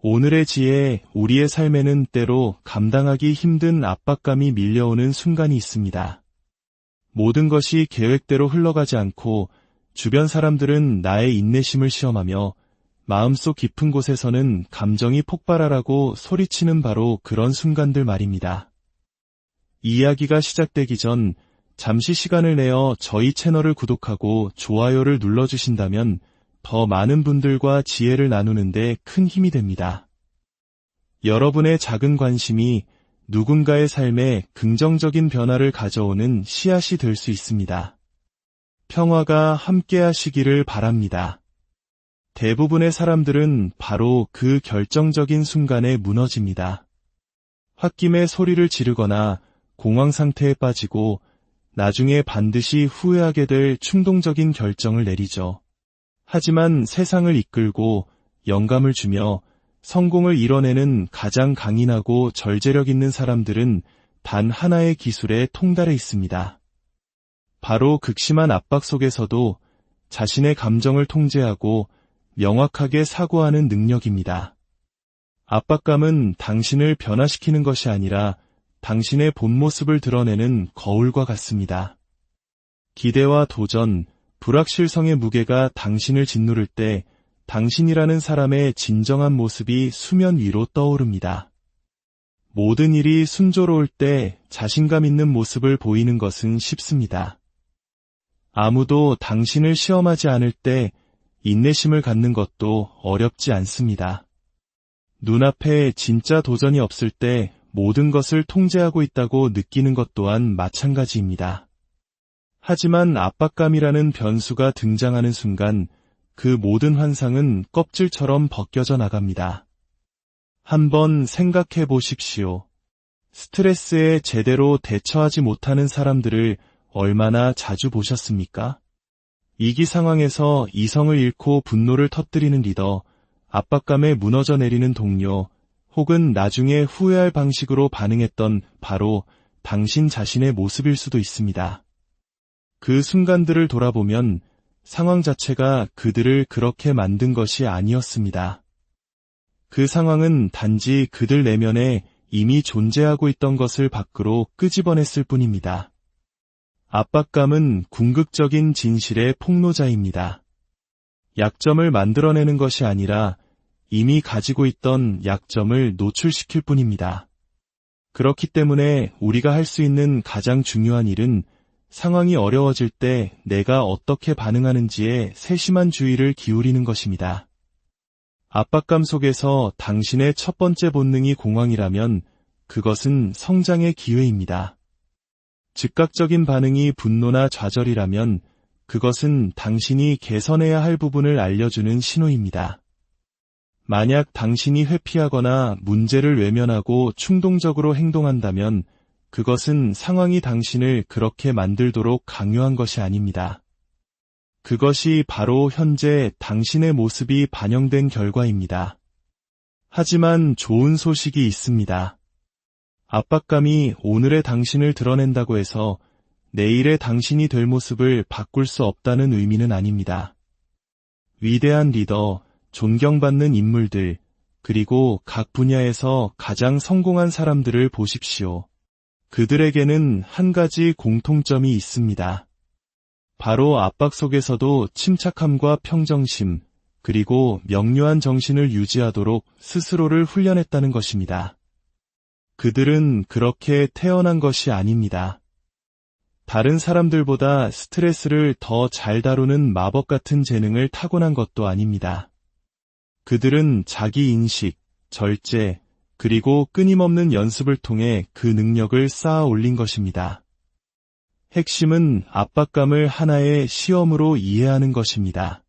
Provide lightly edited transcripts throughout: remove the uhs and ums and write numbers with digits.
오늘의 지혜, 우리의 삶에는 때로 감당하기 힘든 압박감이 밀려오는 순간이 있습니다. 모든 것이 계획대로 흘러가지 않고 주변 사람들은 나의 인내심을 시험하며 마음속 깊은 곳에서는 감정이 폭발하라고 소리치는 바로 그런 순간들 말입니다. 이야기가 시작되기 전 잠시 시간을 내어 저희 채널을 구독하고 좋아요를 눌러주신다면 더 많은 분들과 지혜를 나누는데 큰 힘이 됩니다. 여러분의 작은 관심이 누군가의 삶에 긍정적인 변화를 가져오는 씨앗이 될 수 있습니다. 평화가 함께하시기를 바랍니다. 대부분의 사람들은 바로 그 결정적인 순간에 무너집니다. 홧김에 소리를 지르거나 공황 상태에 빠지고 나중에 반드시 후회하게 될 충동적인 결정을 내리죠. 하지만 세상을 이끌고 영감을 주며 성공을 이뤄내는 가장 강인하고 절제력 있는 사람들은 단 하나의 기술에 통달해 있습니다. 바로 극심한 압박 속에서도 자신의 감정을 통제하고 명확하게 사고하는 능력입니다. 압박감은 당신을 변화시키는 것이 아니라 당신의 본 모습을 드러내는 거울과 같습니다. 기대와 도전, 불확실성의 무게가 당신을 짓누를 때 당신이라는 사람의 진정한 모습이 수면 위로 떠오릅니다. 모든 일이 순조로울 때 자신감 있는 모습을 보이는 것은 쉽습니다. 아무도 당신을 시험하지 않을 때 인내심을 갖는 것도 어렵지 않습니다. 눈앞에 진짜 도전이 없을 때 모든 것을 통제하고 있다고 느끼는 것 또한 마찬가지입니다. 하지만 압박감이라는 변수가 등장하는 순간 그 모든 환상은 껍질처럼 벗겨져 나갑니다. 한번 생각해 보십시오. 스트레스에 제대로 대처하지 못하는 사람들을 얼마나 자주 보셨습니까? 위기 상황에서 이성을 잃고 분노를 터뜨리는 리더, 압박감에 무너져 내리는 동료, 혹은 나중에 후회할 방식으로 반응했던 바로 당신 자신의 모습일 수도 있습니다. 그 순간들을 돌아보면 상황 자체가 그들을 그렇게 만든 것이 아니었습니다. 그 상황은 단지 그들 내면에 이미 존재하고 있던 것을 밖으로 끄집어냈을 뿐입니다. 압박감은 궁극적인 진실의 폭로자입니다. 약점을 만들어내는 것이 아니라 이미 가지고 있던 약점을 노출시킬 뿐입니다. 그렇기 때문에 우리가 할 수 있는 가장 중요한 일은 상황이 어려워질 때 내가 어떻게 반응하는지에 세심한 주의를 기울이는 것입니다. 압박감 속에서 당신의 첫 번째 본능이 공황이라면 그것은 성장의 기회입니다. 즉각적인 반응이 분노나 좌절이라면 그것은 당신이 개선해야 할 부분을 알려주는 신호입니다. 만약 당신이 회피하거나 문제를 외면하고 충동적으로 행동한다면 그것은 상황이 당신을 그렇게 만들도록 강요한 것이 아닙니다. 그것이 바로 현재 당신의 모습이 반영된 결과입니다. 하지만 좋은 소식이 있습니다. 압박감이 오늘의 당신을 드러낸다고 해서 내일의 당신이 될 모습을 바꿀 수 없다는 의미는 아닙니다. 위대한 리더, 존경받는 인물들, 그리고 각 분야에서 가장 성공한 사람들을 보십시오. 그들에게는 한 가지 공통점이 있습니다. 바로 압박 속에서도 침착함과 평정심, 그리고 명료한 정신을 유지하도록 스스로를 훈련했다는 것입니다. 그들은 그렇게 태어난 것이 아닙니다. 다른 사람들보다 스트레스를 더 잘 다루는 마법 같은 재능을 타고난 것도 아닙니다. 그들은 자기 인식, 절제, 그리고 끊임없는 연습을 통해 그 능력을 쌓아 올린 것입니다. 핵심은 압박감을 하나의 시험으로 이해하는 것입니다.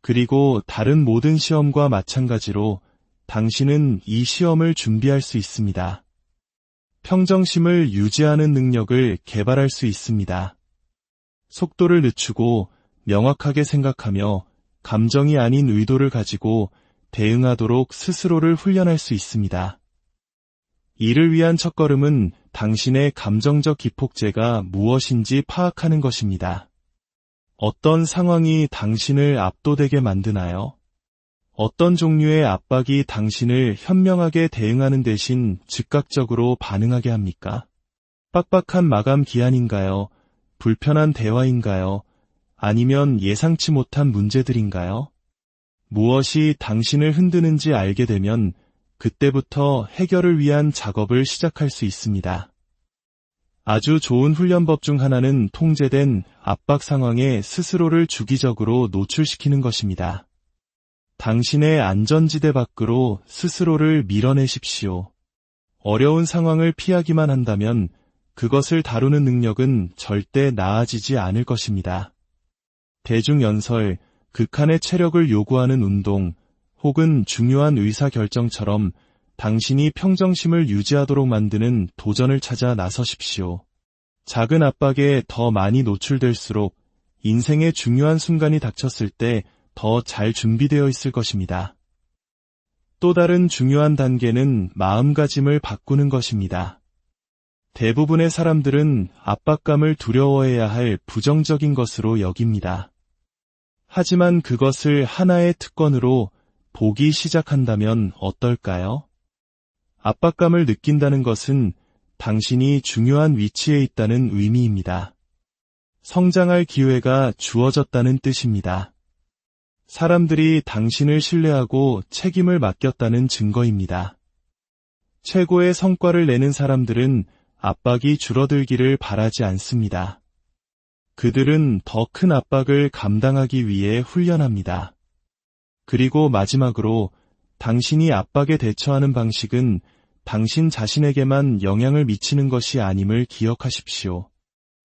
그리고 다른 모든 시험과 마찬가지로 당신은 이 시험을 준비할 수 있습니다. 평정심을 유지하는 능력을 개발할 수 있습니다. 속도를 늦추고 명확하게 생각하며 감정이 아닌 의도를 가지고 대응하도록 스스로를 훈련할 수 있습니다. 이를 위한 첫걸음은 당신의 감정적 기폭제가 무엇인지 파악하는 것입니다. 어떤 상황이 당신을 압도되게 만드나요? 어떤 종류의 압박이 당신을 현명하게 대응하는 대신 즉각적으로 반응하게 합니까? 빡빡한 마감 기한인가요? 불편한 대화인가요? 아니면 예상치 못한 문제들인가요? 무엇이 당신을 흔드는지 알게 되면 그때부터 해결을 위한 작업을 시작할 수 있습니다. 아주 좋은 훈련법 중 하나는 통제된 압박 상황에 스스로를 주기적으로 노출시키는 것입니다. 당신의 안전지대 밖으로 스스로를 밀어내십시오. 어려운 상황을 피하기만 한다면 그것을 다루는 능력은 절대 나아지지 않을 것입니다. 대중연설, 극한의 체력을 요구하는 운동, 혹은 중요한 의사결정처럼 당신이 평정심을 유지하도록 만드는 도전을 찾아 나서십시오. 작은 압박에 더 많이 노출될수록 인생의 중요한 순간이 닥쳤을 때 더 잘 준비되어 있을 것입니다. 또 다른 중요한 단계는 마음가짐을 바꾸는 것입니다. 대부분의 사람들은 압박감을 두려워해야 할 부정적인 것으로 여깁니다. 하지만 그것을 하나의 특권으로 보기 시작한다면 어떨까요? 압박감을 느낀다는 것은 당신이 중요한 위치에 있다는 의미입니다. 성장할 기회가 주어졌다는 뜻입니다. 사람들이 당신을 신뢰하고 책임을 맡겼다는 증거입니다. 최고의 성과를 내는 사람들은 압박이 줄어들기를 바라지 않습니다. 그들은 더 큰 압박을 감당하기 위해 훈련합니다. 그리고 마지막으로 당신이 압박에 대처하는 방식은 당신 자신에게만 영향을 미치는 것이 아님을 기억하십시오.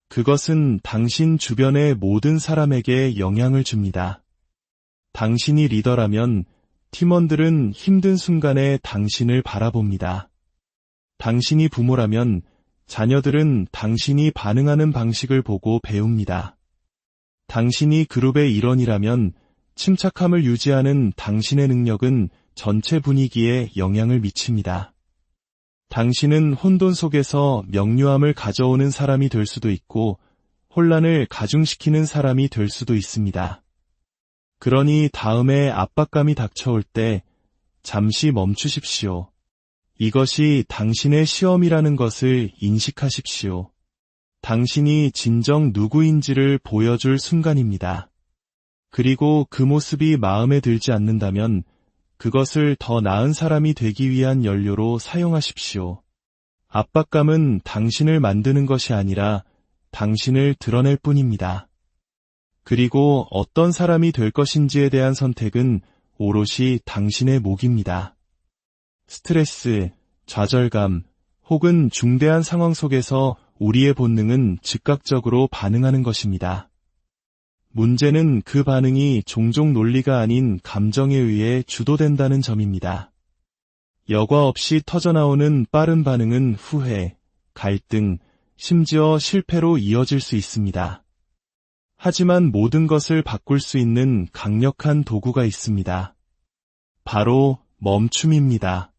그것은 당신 주변의 모든 사람에게 영향을 줍니다. 당신이 리더라면 팀원들은 힘든 순간에 당신을 바라봅니다. 당신이 부모라면 자녀들은 당신이 반응하는 방식을 보고 배웁니다. 당신이 그룹의 일원이라면 침착함을 유지하는 당신의 능력은 전체 분위기에 영향을 미칩니다. 당신은 혼돈 속에서 명료함을 가져오는 사람이 될 수도 있고 혼란을 가중시키는 사람이 될 수도 있습니다. 그러니 다음에 압박감이 닥쳐올 때 잠시 멈추십시오. 이것이 당신의 시험이라는 것을 인식하십시오. 당신이 진정 누구인지를 보여줄 순간입니다. 그리고 그 모습이 마음에 들지 않는다면 그것을 더 나은 사람이 되기 위한 연료로 사용하십시오. 압박감은 당신을 만드는 것이 아니라 당신을 드러낼 뿐입니다. 그리고 어떤 사람이 될 것인지에 대한 선택은 오롯이 당신의 몫입니다. 스트레스, 좌절감, 혹은 중대한 상황 속에서 우리의 본능은 즉각적으로 반응하는 것입니다. 문제는 그 반응이 종종 논리가 아닌 감정에 의해 주도된다는 점입니다. 여과 없이 터져나오는 빠른 반응은 후회, 갈등, 심지어 실패로 이어질 수 있습니다. 하지만 모든 것을 바꿀 수 있는 강력한 도구가 있습니다. 바로 멈춤입니다.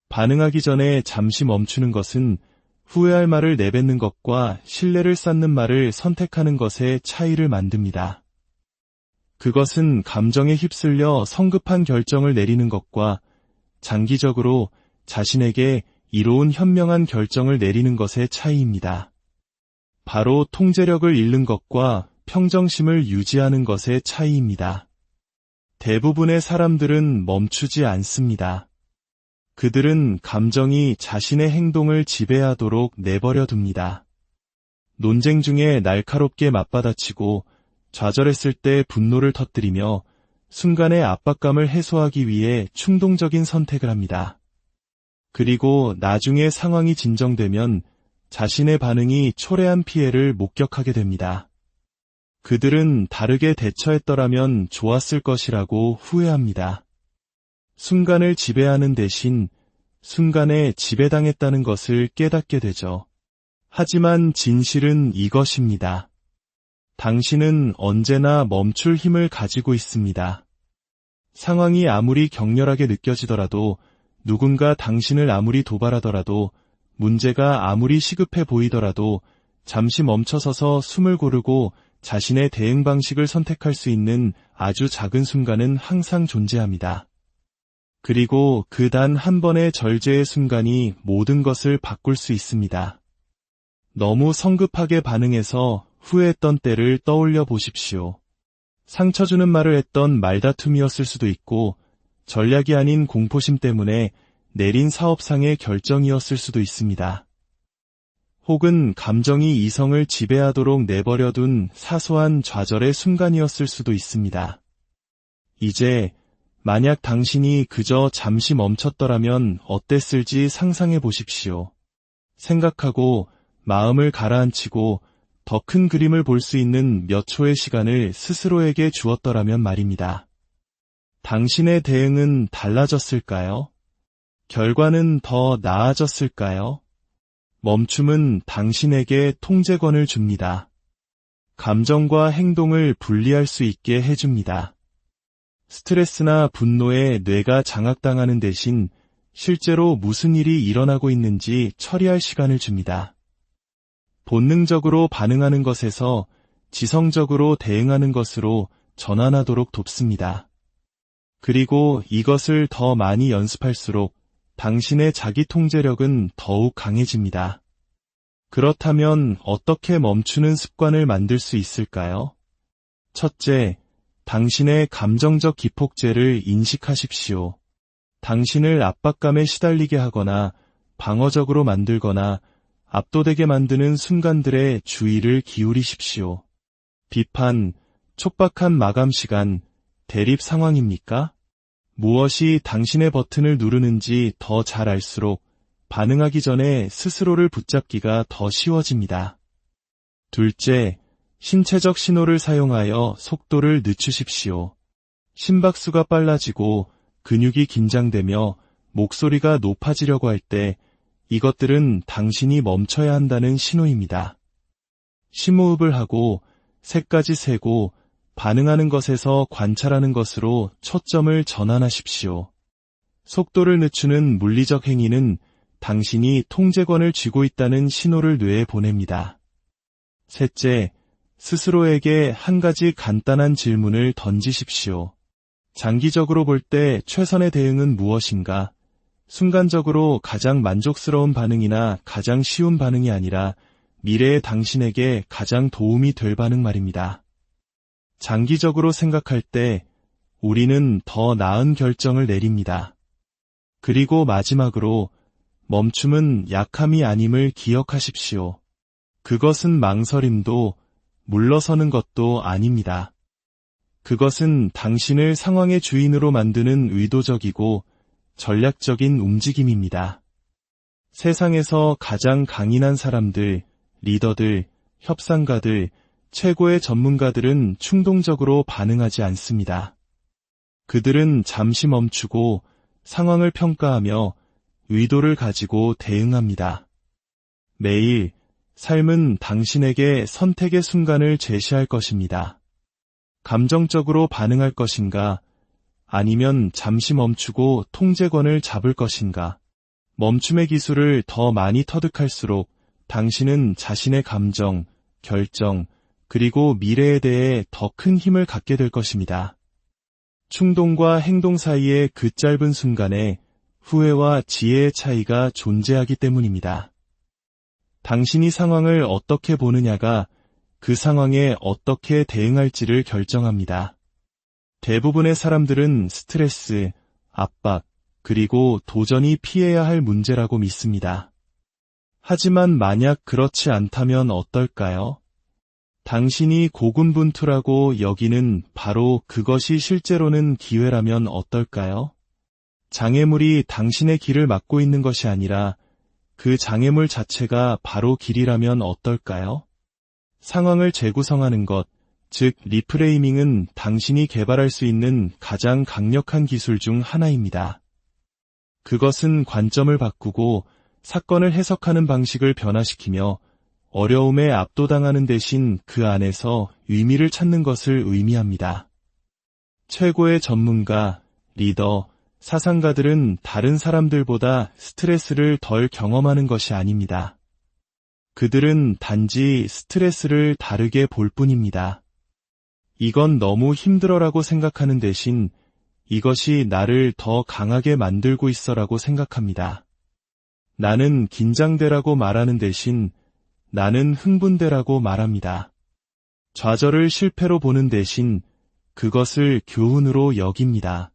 반응하기 전에 잠시 멈추는 것은 후회할 말을 내뱉는 것과 신뢰를 쌓는 말을 선택하는 것의 차이를 만듭니다. 그것은 감정에 휩쓸려 성급한 결정을 내리는 것과 장기적으로 자신에게 이로운 현명한 결정을 내리는 것의 차이입니다. 바로 통제력을 잃는 것과 평정심을 유지하는 것의 차이입니다. 대부분의 사람들은 멈추지 않습니다. 그들은 감정이 자신의 행동을 지배하도록 내버려 둡니다. 논쟁 중에 날카롭게 맞받아치고 좌절했을 때 분노를 터뜨리며 순간의 압박감을 해소하기 위해 충동적인 선택을 합니다. 그리고 나중에 상황이 진정되면 자신의 반응이 초래한 피해를 목격하게 됩니다. 그들은 다르게 대처했더라면 좋았을 것이라고 후회합니다. 순간을 지배하는 대신 순간에 지배당했다는 것을 깨닫게 되죠. 하지만 진실은 이것입니다. 당신은 언제나 멈출 힘을 가지고 있습니다. 상황이 아무리 격렬하게 느껴지더라도, 누군가 당신을 아무리 도발하더라도, 문제가 아무리 시급해 보이더라도 잠시 멈춰서서 숨을 고르고 자신의 대응 방식을 선택할 수 있는 아주 작은 순간은 항상 존재합니다. 그리고 그 단 한 번의 절제의 순간이 모든 것을 바꿀 수 있습니다. 너무 성급하게 반응해서 후회했던 때를 떠올려 보십시오. 상처 주는 말을 했던 말다툼이었을 수도 있고, 전략이 아닌 공포심 때문에 내린 사업상의 결정이었을 수도 있습니다. 혹은 감정이 이성을 지배하도록 내버려둔 사소한 좌절의 순간이었을 수도 있습니다. 이제 만약 당신이 그저 잠시 멈췄더라면 어땠을지 상상해 보십시오. 생각하고 마음을 가라앉히고 더 큰 그림을 볼 수 있는 몇 초의 시간을 스스로에게 주었더라면 말입니다. 당신의 대응은 달라졌을까요? 결과는 더 나아졌을까요? 멈춤은 당신에게 통제권을 줍니다. 감정과 행동을 분리할 수 있게 해줍니다. 스트레스나 분노에 뇌가 장악당하는 대신 실제로 무슨 일이 일어나고 있는지 처리할 시간을 줍니다. 본능적으로 반응하는 것에서 지성적으로 대응하는 것으로 전환하도록 돕습니다. 그리고 이것을 더 많이 연습할수록 당신의 자기 통제력은 더욱 강해집니다. 그렇다면 어떻게 멈추는 습관을 만들 수 있을까요? 첫째, 당신의 감정적 기폭제를 인식하십시오. 당신을 압박감에 시달리게 하거나 방어적으로 만들거나 압도되게 만드는 순간들의 주의를 기울이십시오. 비판, 촉박한 마감 시간, 대립 상황입니까? 무엇이 당신의 버튼을 누르는지 더 잘 알수록 반응하기 전에 스스로를 붙잡기가 더 쉬워집니다. 둘째, 신체적 신호를 사용하여 속도를 늦추십시오. 심박수가 빨라지고 근육이 긴장되며 목소리가 높아지려고 할 때 이것들은 당신이 멈춰야 한다는 신호입니다. 심호흡을 하고 새까지 세고 반응하는 것에서 관찰하는 것으로 초점을 전환하십시오. 속도를 늦추는 물리적 행위는 당신이 통제권을 쥐고 있다는 신호를 뇌에 보냅니다. 셋째, 스스로에게 한 가지 간단한 질문을 던지십시오. 장기적으로 볼 때 최선의 대응은 무엇인가? 순간적으로 가장 만족스러운 반응이나 가장 쉬운 반응이 아니라 미래의 당신에게 가장 도움이 될 반응 말입니다. 장기적으로 생각할 때 우리는 더 나은 결정을 내립니다. 그리고 마지막으로 멈춤은 약함이 아님을 기억하십시오. 그것은 망설임도 물러서는 것도 아닙니다. 그것은 당신을 상황의 주인으로 만드는 의도적이고 전략적인 움직임입니다. 세상에서 가장 강인한 사람들, 리더들, 협상가들, 최고의 전문가들은 충동적으로 반응하지 않습니다. 그들은 잠시 멈추고 상황을 평가하며 의도를 가지고 대응합니다. 매일 삶은 당신에게 선택의 순간을 제시할 것입니다. 감정적으로 반응할 것인가, 아니면 잠시 멈추고 통제권을 잡을 것인가. 멈춤의 기술을 더 많이 터득할수록 당신은 자신의 감정, 결정, 그리고 미래에 대해 더 큰 힘을 갖게 될 것입니다. 충동과 행동 사이의 그 짧은 순간에 후회와 지혜의 차이가 존재하기 때문입니다. 당신이 상황을 어떻게 보느냐가 그 상황에 어떻게 대응할지를 결정합니다. 대부분의 사람들은 스트레스, 압박, 그리고 도전이 피해야 할 문제라고 믿습니다. 하지만 만약 그렇지 않다면 어떨까요? 당신이 고군분투라고 여기는 바로 그것이 실제로는 기회라면 어떨까요? 장애물이 당신의 길을 막고 있는 것이 아니라 그 장애물 자체가 바로 길이라면 어떨까요? 상황을 재구성하는 것, 즉 리프레이밍은 당신이 개발할 수 있는 가장 강력한 기술 중 하나입니다. 그것은 관점을 바꾸고 사건을 해석하는 방식을 변화시키며 어려움에 압도당하는 대신 그 안에서 의미를 찾는 것을 의미합니다. 최고의 전문가, 리더, 사상가들은 다른 사람들보다 스트레스를 덜 경험하는 것이 아닙니다. 그들은 단지 스트레스를 다르게 볼 뿐입니다. 이건 너무 힘들어라고 생각하는 대신 이것이 나를 더 강하게 만들고 있어라고 생각합니다. 나는 긴장되라고 말하는 대신 나는 흥분되라고 말합니다. 좌절을 실패로 보는 대신 그것을 교훈으로 여깁니다.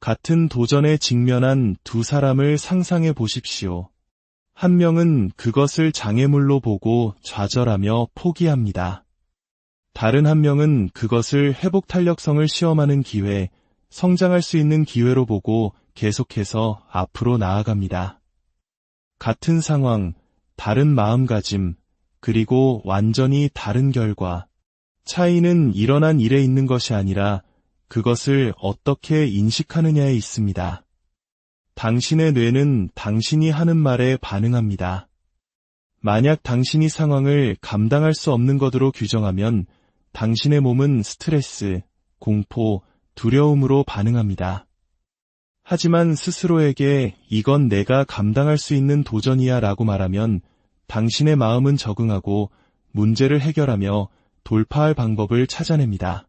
같은 도전에 직면한 두 사람을 상상해 보십시오. 한 명은 그것을 장애물로 보고 좌절하며 포기합니다. 다른 한 명은 그것을 회복 탄력성을 시험하는 기회, 성장할 수 있는 기회로 보고 계속해서 앞으로 나아갑니다. 같은 상황, 다른 마음가짐, 그리고 완전히 다른 결과. 차이는 일어난 일에 있는 것이 아니라 그것을 어떻게 인식하느냐에 있습니다. 당신의 뇌는 당신이 하는 말에 반응합니다. 만약 당신이 상황을 감당할 수 없는 것으로 규정하면 당신의 몸은 스트레스, 공포, 두려움으로 반응합니다. 하지만 스스로에게 이건 내가 감당할 수 있는 도전이야 라고 말하면 당신의 마음은 적응하고 문제를 해결하며 돌파할 방법을 찾아냅니다.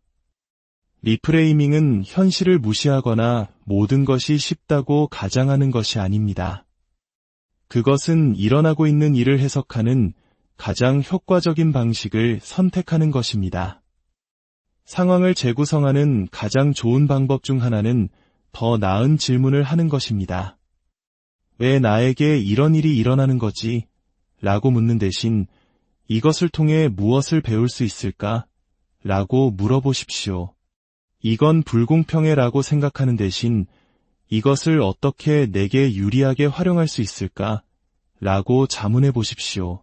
리프레이밍은 현실을 무시하거나 모든 것이 쉽다고 가장하는 것이 아닙니다. 그것은 일어나고 있는 일을 해석하는 가장 효과적인 방식을 선택하는 것입니다. 상황을 재구성하는 가장 좋은 방법 중 하나는 더 나은 질문을 하는 것입니다. 왜 나에게 이런 일이 일어나는 거지? 라고 묻는 대신 이것을 통해 무엇을 배울 수 있을까? 라고 물어보십시오. 이건 불공평해 라고 생각하는 대신 이것을 어떻게 내게 유리하게 활용할 수 있을까? 라고 자문해 보십시오.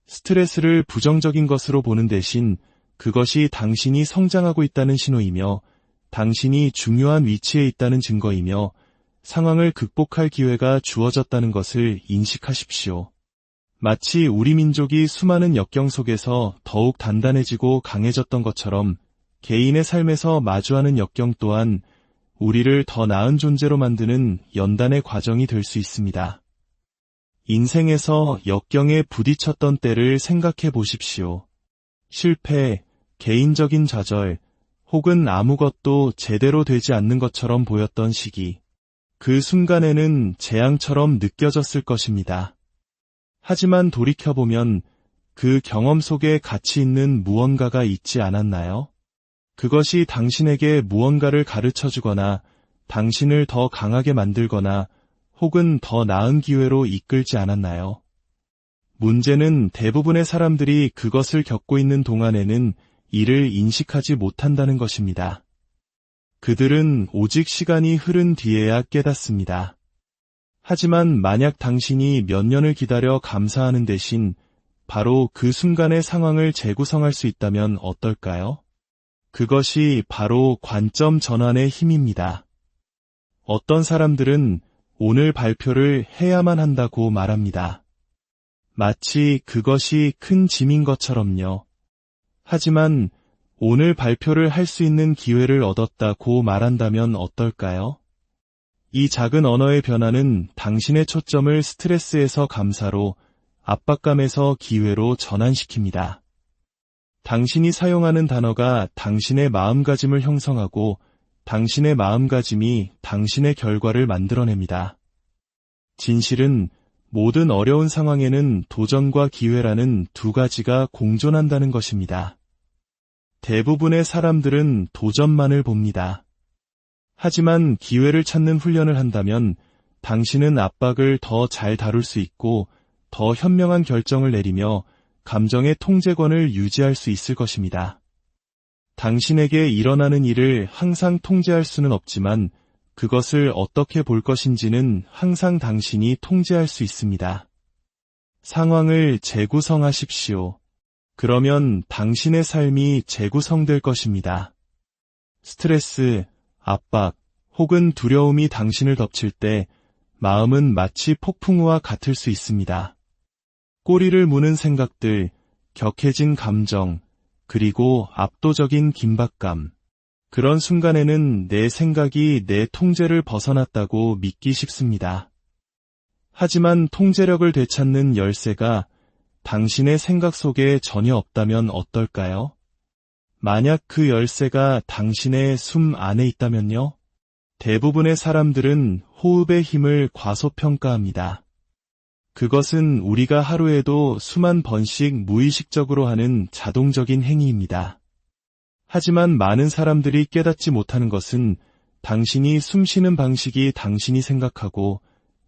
스트레스를 부정적인 것으로 보는 대신 그것이 당신이 성장하고 있다는 신호이며 당신이 중요한 위치에 있다는 증거이며 상황을 극복할 기회가 주어졌다는 것을 인식하십시오. 마치 우리 민족이 수많은 역경 속에서 더욱 단단해지고 강해졌던 것처럼 개인의 삶에서 마주하는 역경 또한 우리를 더 나은 존재로 만드는 연단의 과정이 될 수 있습니다. 인생에서 역경에 부딪혔던 때를 생각해 보십시오. 실패, 개인적인 좌절, 혹은 아무것도 제대로 되지 않는 것처럼 보였던 시기. 그 순간에는 재앙처럼 느껴졌을 것입니다. 하지만 돌이켜보면 그 경험 속에 가치 있는 무언가가 있지 않았나요? 그것이 당신에게 무언가를 가르쳐주거나 당신을 더 강하게 만들거나 혹은 더 나은 기회로 이끌지 않았나요? 문제는 대부분의 사람들이 그것을 겪고 있는 동안에는 이를 인식하지 못한다는 것입니다. 그들은 오직 시간이 흐른 뒤에야 깨닫습니다. 하지만 만약 당신이 몇 년을 기다려 감사하는 대신 바로 그 순간의 상황을 재구성할 수 있다면 어떨까요? 그것이 바로 관점 전환의 힘입니다. 어떤 사람들은 오늘 발표를 해야만 한다고 말합니다. 마치 그것이 큰 짐인 것처럼요. 하지만 오늘 발표를 할 수 있는 기회를 얻었다고 말한다면 어떨까요? 이 작은 언어의 변화는 당신의 초점을 스트레스에서 감사로, 압박감에서 기회로 전환시킵니다. 당신이 사용하는 단어가 당신의 마음가짐을 형성하고 당신의 마음가짐이 당신의 결과를 만들어냅니다. 진실은 모든 어려운 상황에는 도전과 기회라는 두 가지가 공존한다는 것입니다. 대부분의 사람들은 도전만을 봅니다. 하지만 기회를 찾는 훈련을 한다면 당신은 압박을 더 잘 다룰 수 있고 더 현명한 결정을 내리며 감정의 통제권을 유지할 수 있을 것입니다. 당신에게 일어나는 일을 항상 통제할 수는 없지만 그것을 어떻게 볼 것인지는 항상 당신이 통제할 수 있습니다. 상황을 재구성하십시오. 그러면 당신의 삶이 재구성될 것입니다. 스트레스, 압박, 혹은 두려움이 당신을 덮칠 때 마음은 마치 폭풍우와 같을 수 있습니다. 꼬리를 무는 생각들, 격해진 감정, 그리고 압도적인 긴박감. 그런 순간에는 내 생각이 내 통제를 벗어났다고 믿기 쉽습니다. 하지만 통제력을 되찾는 열쇠가 당신의 생각 속에 전혀 없다면 어떨까요? 만약 그 열쇠가 당신의 숨 안에 있다면요? 대부분의 사람들은 호흡의 힘을 과소평가합니다. 그것은 우리가 하루에도 수만 번씩 무의식적으로 하는 자동적인 행위입니다. 하지만 많은 사람들이 깨닫지 못하는 것은 당신이 숨쉬는 방식이 당신이 생각하고,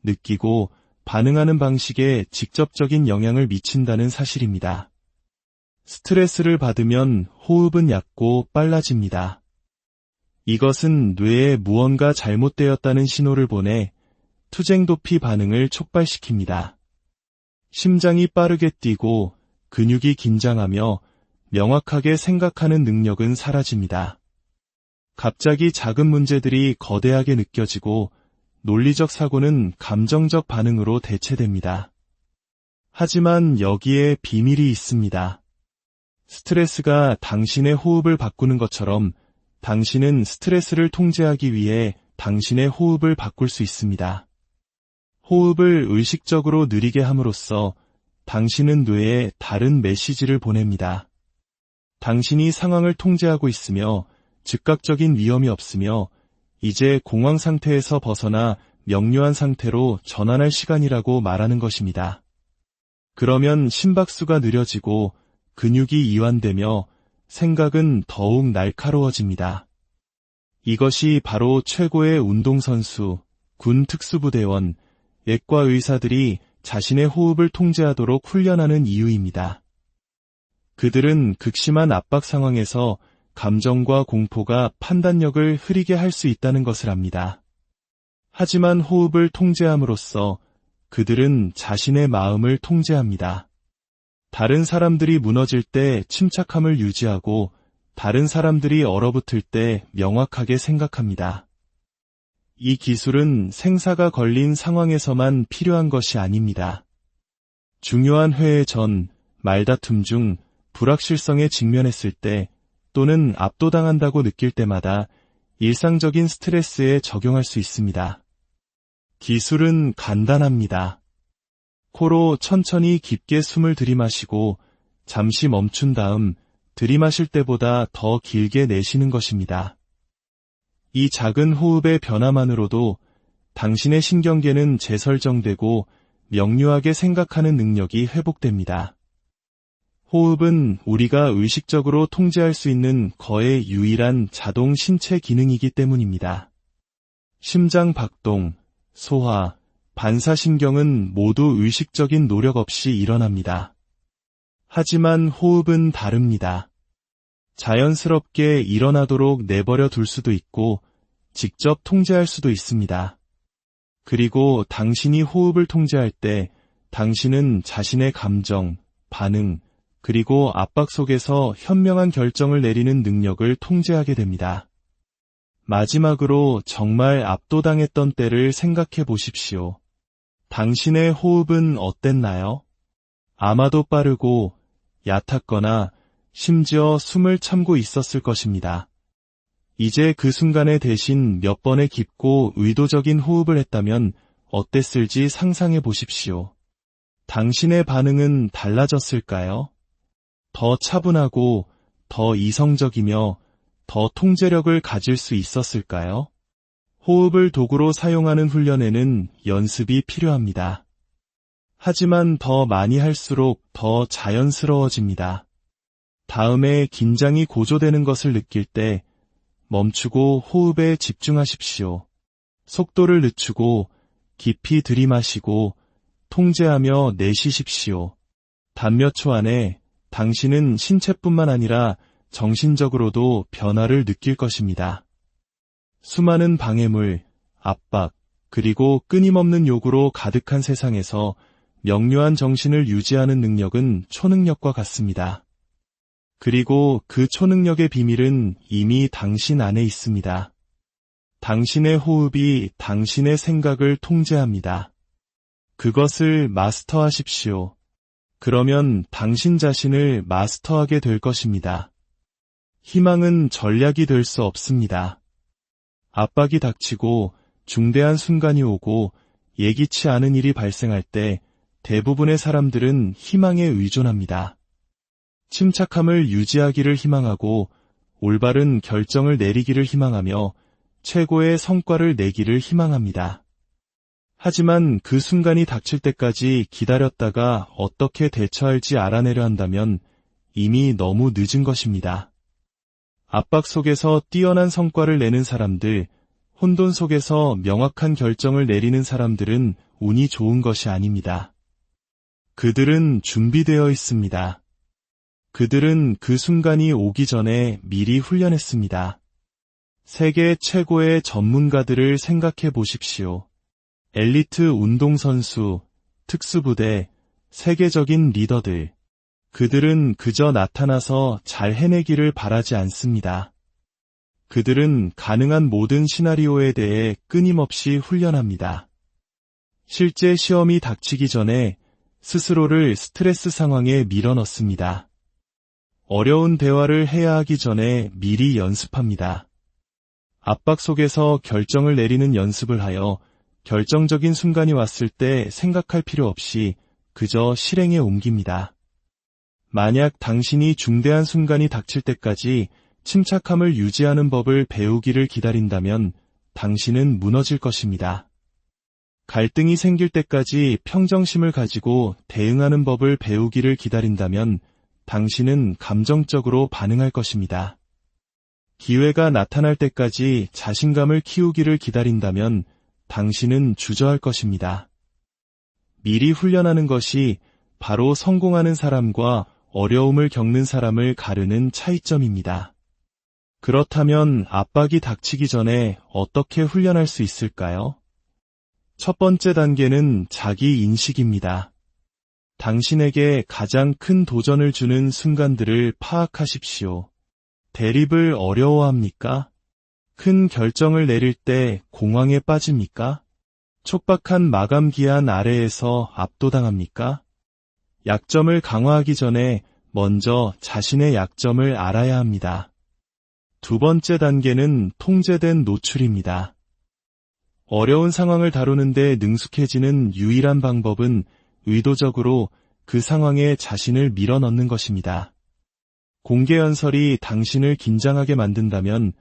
느끼고, 반응하는 방식에 직접적인 영향을 미친다는 사실입니다. 스트레스를 받으면 호흡은 얕고 빨라집니다. 이것은 뇌에 무언가 잘못되었다는 신호를 보내 투쟁도피 반응을 촉발시킵니다. 심장이 빠르게 뛰고 근육이 긴장하며 명확하게 생각하는 능력은 사라집니다. 갑자기 작은 문제들이 거대하게 느껴지고 논리적 사고는 감정적 반응으로 대체됩니다. 하지만 여기에 비밀이 있습니다. 스트레스가 당신의 호흡을 바꾸는 것처럼 당신은 스트레스를 통제하기 위해 당신의 호흡을 바꿀 수 있습니다. 호흡을 의식적으로 느리게 함으로써 당신은 뇌에 다른 메시지를 보냅니다. 당신이 상황을 통제하고 있으며 즉각적인 위험이 없으며 이제 공황 상태에서 벗어나 명료한 상태로 전환할 시간이라고 말하는 것입니다. 그러면 심박수가 느려지고 근육이 이완되며 생각은 더욱 날카로워집니다. 이것이 바로 최고의 운동선수, 군 특수부대원, 예과 의사들이 자신의 호흡을 통제하도록 훈련하는 이유입니다. 그들은 극심한 압박 상황에서 감정과 공포가 판단력을 흐리게 할 수 있다는 것을 압니다. 하지만 호흡을 통제함으로써 그들은 자신의 마음을 통제합니다. 다른 사람들이 무너질 때 침착함을 유지하고 다른 사람들이 얼어붙을 때 명확하게 생각합니다. 이 기술은 생사가 걸린 상황에서만 필요한 것이 아닙니다. 중요한 회의 전, 말다툼 중 불확실성에 직면했을 때 또는 압도당한다고 느낄 때마다 일상적인 스트레스에 적용할 수 있습니다. 기술은 간단합니다. 코로 천천히 깊게 숨을 들이마시고 잠시 멈춘 다음 들이마실 때보다 더 길게 내쉬는 것입니다. 이 작은 호흡의 변화만으로도 당신의 신경계는 재설정되고 명료하게 생각하는 능력이 회복됩니다. 호흡은 우리가 의식적으로 통제할 수 있는 거의 유일한 자동 신체 기능이기 때문입니다. 심장 박동, 소화, 반사신경은 모두 의식적인 노력 없이 일어납니다. 하지만 호흡은 다릅니다. 자연스럽게 일어나도록 내버려 둘 수도 있고 직접 통제할 수도 있습니다. 그리고 당신이 호흡을 통제할 때 당신은 자신의 감정, 반응, 그리고 압박 속에서 현명한 결정을 내리는 능력을 통제하게 됩니다. 마지막으로 정말 압도당했던 때를 생각해 보십시오. 당신의 호흡은 어땠나요? 아마도 빠르고 얕았거나 심지어 숨을 참고 있었을 것입니다. 이제 그 순간에 대신 몇 번의 깊고 의도적인 호흡을 했다면 어땠을지 상상해 보십시오. 당신의 반응은 달라졌을까요? 더 차분하고 더 이성적이며 더 통제력을 가질 수 있었을까요? 호흡을 도구로 사용하는 훈련에는 연습이 필요합니다. 하지만 더 많이 할수록 더 자연스러워집니다. 다음에 긴장이 고조되는 것을 느낄 때 멈추고 호흡에 집중하십시오. 속도를 늦추고 깊이 들이마시고 통제하며 내쉬십시오. 단 몇 초 안에 당신은 신체뿐만 아니라 정신적으로도 변화를 느낄 것입니다. 수많은 방해물, 압박, 그리고 끊임없는 요구로 가득한 세상에서 명료한 정신을 유지하는 능력은 초능력과 같습니다. 그리고 그 초능력의 비밀은 이미 당신 안에 있습니다. 당신의 호흡이 당신의 생각을 통제합니다. 그것을 마스터하십시오. 그러면 당신 자신을 마스터하게 될 것입니다. 희망은 전략이 될 수 없습니다. 압박이 닥치고 중대한 순간이 오고 예기치 않은 일이 발생할 때 대부분의 사람들은 희망에 의존합니다. 침착함을 유지하기를 희망하고 올바른 결정을 내리기를 희망하며 최고의 성과를 내기를 희망합니다. 하지만 그 순간이 닥칠 때까지 기다렸다가 어떻게 대처할지 알아내려 한다면 이미 너무 늦은 것입니다. 압박 속에서 뛰어난 성과를 내는 사람들, 혼돈 속에서 명확한 결정을 내리는 사람들은 운이 좋은 것이 아닙니다. 그들은 준비되어 있습니다. 그들은 그 순간이 오기 전에 미리 훈련했습니다. 세계 최고의 전문가들을 생각해 보십시오. 엘리트 운동선수, 특수부대, 세계적인 리더들. 그들은 그저 나타나서 잘 해내기를 바라지 않습니다. 그들은 가능한 모든 시나리오에 대해 끊임없이 훈련합니다. 실제 시험이 닥치기 전에 스스로를 스트레스 상황에 밀어넣습니다. 어려운 대화를 해야 하기 전에 미리 연습합니다. 압박 속에서 결정을 내리는 연습을 하여 결정적인 순간이 왔을 때 생각할 필요 없이 그저 실행에 옮깁니다. 만약 당신이 중대한 순간이 닥칠 때까지 침착함을 유지하는 법을 배우기를 기다린다면 당신은 무너질 것입니다. 갈등이 생길 때까지 평정심을 가지고 대응하는 법을 배우기를 기다린다면 당신은 감정적으로 반응할 것입니다. 기회가 나타날 때까지 자신감을 키우기를 기다린다면 당신은 주저할 것입니다. 미리 훈련하는 것이 바로 성공하는 사람과 어려움을 겪는 사람을 가르는 차이점입니다. 그렇다면 압박이 닥치기 전에 어떻게 훈련할 수 있을까요? 첫 번째 단계는 자기 인식입니다. 당신에게 가장 큰 도전을 주는 순간들을 파악하십시오. 대립을 어려워합니까? 큰 결정을 내릴 때 공황에 빠집니까? 촉박한 마감 기한 아래에서 압도당합니까? 약점을 강화하기 전에 먼저 자신의 약점을 알아야 합니다. 두 번째 단계는 통제된 노출입니다. 어려운 상황을 다루는데 능숙해지는 유일한 방법은 의도적으로 그 상황에 자신을 밀어넣는 것입니다. 공개 연설이 당신을 긴장하게 만든다면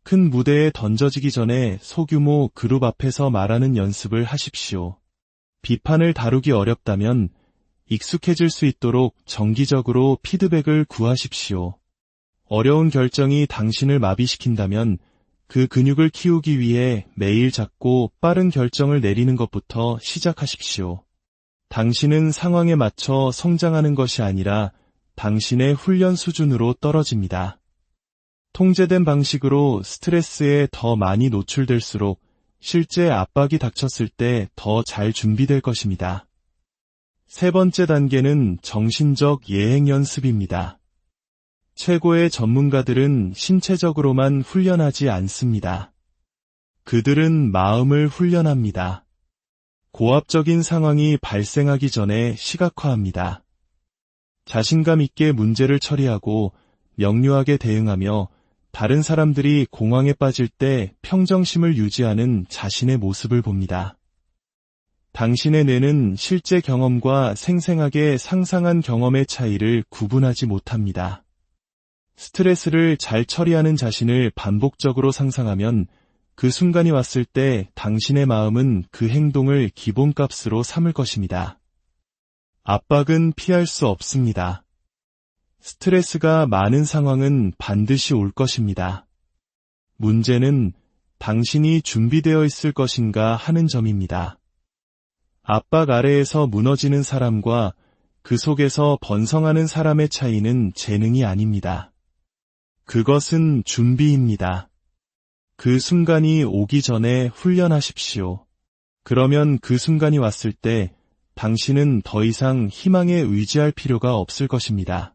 큰 무대에 던져지기 전에 소규모 그룹 앞에서 말하는 연습을 하십시오. 비판을 다루기 어렵다면 익숙해질 수 있도록 정기적으로 피드백을 구하십시오. 어려운 결정이 당신을 마비시킨다면 그 근육을 키우기 위해 매일 작고 빠른 결정을 내리는 것부터 시작하십시오. 당신은 상황에 맞춰 성장하는 것이 아니라 당신의 훈련 수준으로 떨어집니다. 통제된 방식으로 스트레스에 더 많이 노출될수록 실제 압박이 닥쳤을 때 더 잘 준비될 것입니다. 세 번째 단계는 정신적 예행 연습입니다. 최고의 전문가들은 신체적으로만 훈련하지 않습니다. 그들은 마음을 훈련합니다. 고압적인 상황이 발생하기 전에 시각화합니다. 자신감 있게 문제를 처리하고 명료하게 대응하며 다른 사람들이 공황에 빠질 때 평정심을 유지하는 자신의 모습을 봅니다. 당신의 뇌는 실제 경험과 생생하게 상상한 경험의 차이를 구분하지 못합니다. 스트레스를 잘 처리하는 자신을 반복적으로 상상하면 그 순간이 왔을 때 당신의 마음은 그 행동을 기본값으로 삼을 것입니다. 압박은 피할 수 없습니다. 스트레스가 많은 상황은 반드시 올 것입니다. 문제는 당신이 준비되어 있을 것인가 하는 점입니다. 압박 아래에서 무너지는 사람과 그 속에서 번성하는 사람의 차이는 재능이 아닙니다. 그것은 준비입니다. 그 순간이 오기 전에 훈련하십시오. 그러면 그 순간이 왔을 때 당신은 더 이상 희망에 의지할 필요가 없을 것입니다.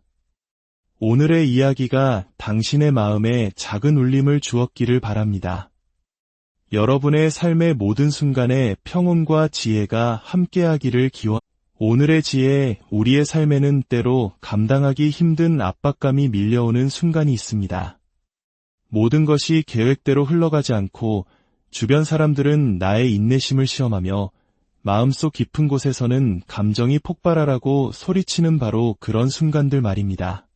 오늘의 이야기가 당신의 마음에 작은 울림을 주었기를 바랍니다. 여러분의 삶의 모든 순간에 평온과 지혜가 함께하기를 기원. 오늘의 지혜, 우리의 삶에는 때로 감당하기 힘든 압박감이 밀려오는 순간이 있습니다. 모든 것이 계획대로 흘러가지 않고 주변 사람들은 나의 인내심을 시험하며 마음속 깊은 곳에서는 감정이 폭발하라고 소리치는 바로 그런 순간들 말입니다.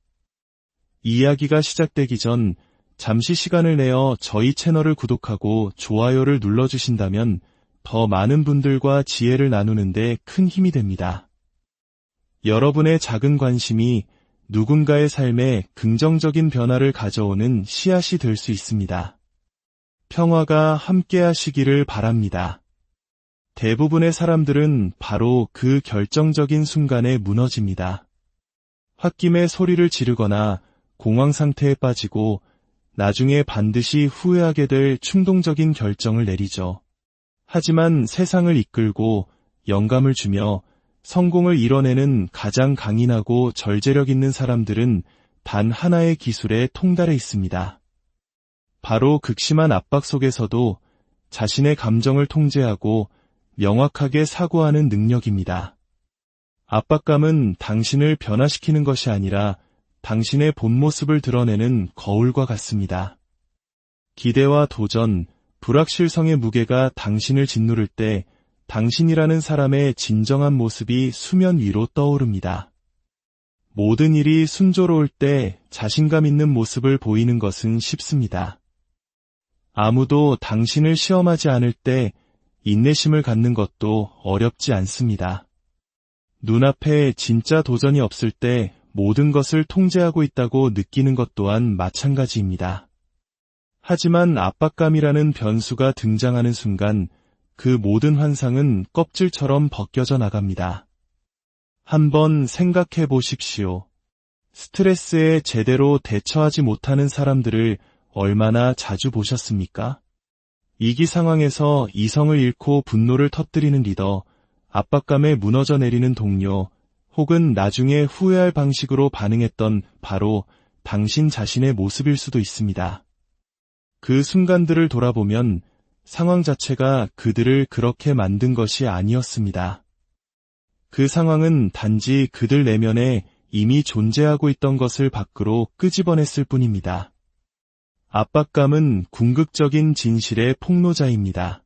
이야기가 시작되기 전 잠시 시간을 내어 저희 채널을 구독하고 좋아요를 눌러주신다면 더 많은 분들과 지혜를 나누는데 큰 힘이 됩니다. 여러분의 작은 관심이 누군가의 삶에 긍정적인 변화를 가져오는 씨앗이 될 수 있습니다. 평화가 함께하시기를 바랍니다. 대부분의 사람들은 바로 그 결정적인 순간에 무너집니다. 홧김에 소리를 지르거나 공황 상태에 빠지고 나중에 반드시 후회하게 될 충동적인 결정을 내리죠. 하지만 세상을 이끌고 영감을 주며 성공을 이뤄내는 가장 강인하고 절제력 있는 사람들은 단 하나의 기술에 통달해 있습니다. 바로 극심한 압박 속에서도 자신의 감정을 통제하고 명확하게 사고하는 능력입니다. 압박감은 당신을 변화시키는 것이 아니라 당신의 본 모습을 드러내는 거울과 같습니다. 기대와 도전, 불확실성의 무게가 당신을 짓누를 때 당신이라는 사람의 진정한 모습이 수면 위로 떠오릅니다. 모든 일이 순조로울 때 자신감 있는 모습을 보이는 것은 쉽습니다. 아무도 당신을 시험하지 않을 때 인내심을 갖는 것도 어렵지 않습니다. 눈앞에 진짜 도전이 없을 때 모든 것을 통제하고 있다고 느끼는 것 또한 마찬가지입니다. 하지만 압박감이라는 변수가 등장하는 순간 그 모든 환상은 껍질처럼 벗겨져 나갑니다. 한번 생각해 보십시오. 스트레스에 제대로 대처하지 못하는 사람들을 얼마나 자주 보셨습니까? 위기 상황에서 이성을 잃고 분노를 터뜨리는 리더, 압박감에 무너져 내리는 동료, 혹은 나중에 후회할 방식으로 반응했던 바로 당신 자신의 모습일 수도 있습니다. 그 순간들을 돌아보면 상황 자체가 그들을 그렇게 만든 것이 아니었습니다. 그 상황은 단지 그들 내면에 이미 존재하고 있던 것을 밖으로 끄집어냈을 뿐입니다. 압박감은 궁극적인 진실의 폭로자입니다.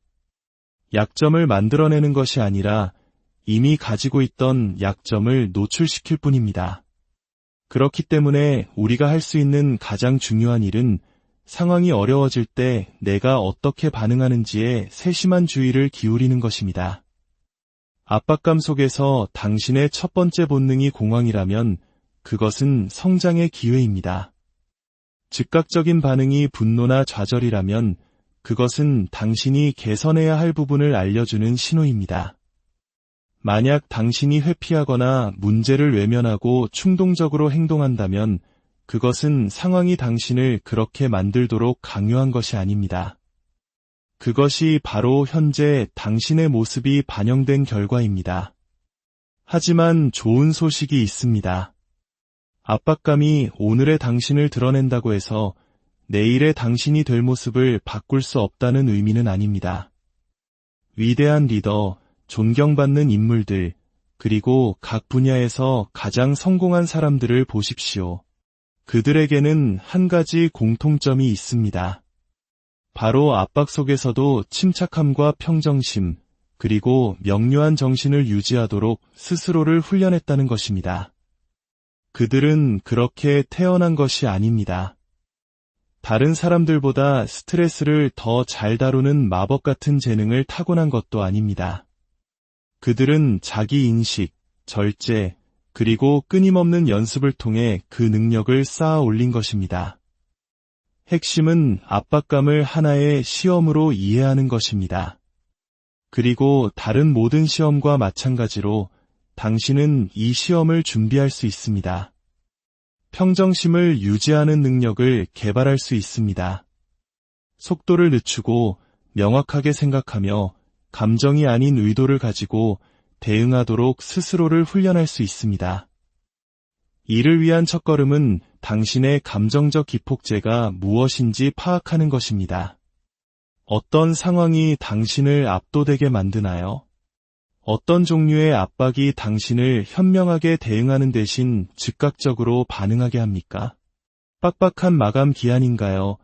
약점을 만들어내는 것이 아니라 이미 가지고 있던 약점을 노출시킬 뿐입니다. 그렇기 때문에 우리가 할 수 있는 가장 중요한 일은 상황이 어려워질 때 내가 어떻게 반응하는지에 세심한 주의를 기울이는 것입니다. 압박감 속에서 당신의 첫 번째 본능이 공황이라면 그것은 성장의 기회입니다. 즉각적인 반응이 분노나 좌절이라면 그것은 당신이 개선해야 할 부분을 알려주는 신호입니다. 만약 당신이 회피하거나 문제를 외면하고 충동적으로 행동한다면 그것은 상황이 당신을 그렇게 만들도록 강요한 것이 아닙니다. 그것이 바로 현재 당신의 모습이 반영된 결과입니다. 하지만 좋은 소식이 있습니다. 압박감이 오늘의 당신을 드러낸다고 해서 내일의 당신이 될 모습을 바꿀 수 없다는 의미는 아닙니다. 위대한 리더, 존경받는 인물들, 그리고 각 분야에서 가장 성공한 사람들을 보십시오. 그들에게는 한 가지 공통점이 있습니다. 바로 압박 속에서도 침착함과 평정심, 그리고 명료한 정신을 유지하도록 스스로를 훈련했다는 것입니다. 그들은 그렇게 태어난 것이 아닙니다. 다른 사람들보다 스트레스를 더 잘 다루는 마법 같은 재능을 타고난 것도 아닙니다. 그들은 자기 인식, 절제, 그리고 끊임없는 연습을 통해 그 능력을 쌓아 올린 것입니다. 핵심은 압박감을 하나의 시험으로 이해하는 것입니다. 그리고 다른 모든 시험과 마찬가지로 당신은 이 시험을 준비할 수 있습니다. 평정심을 유지하는 능력을 개발할 수 있습니다. 속도를 늦추고 명확하게 생각하며 감정이 아닌 의도를 가지고 대응하도록 스스로를 훈련할 수 있습니다. 이를 위한 첫걸음은 당신의 감정적 기폭제가 무엇인지 파악하는 것입니다. 어떤 상황이 당신을 압도되게 만드나요? 어떤 종류의 압박이 당신을 현명하게 대응하는 대신 즉각적으로 반응하게 합니까? 빡빡한 마감 기한인가요?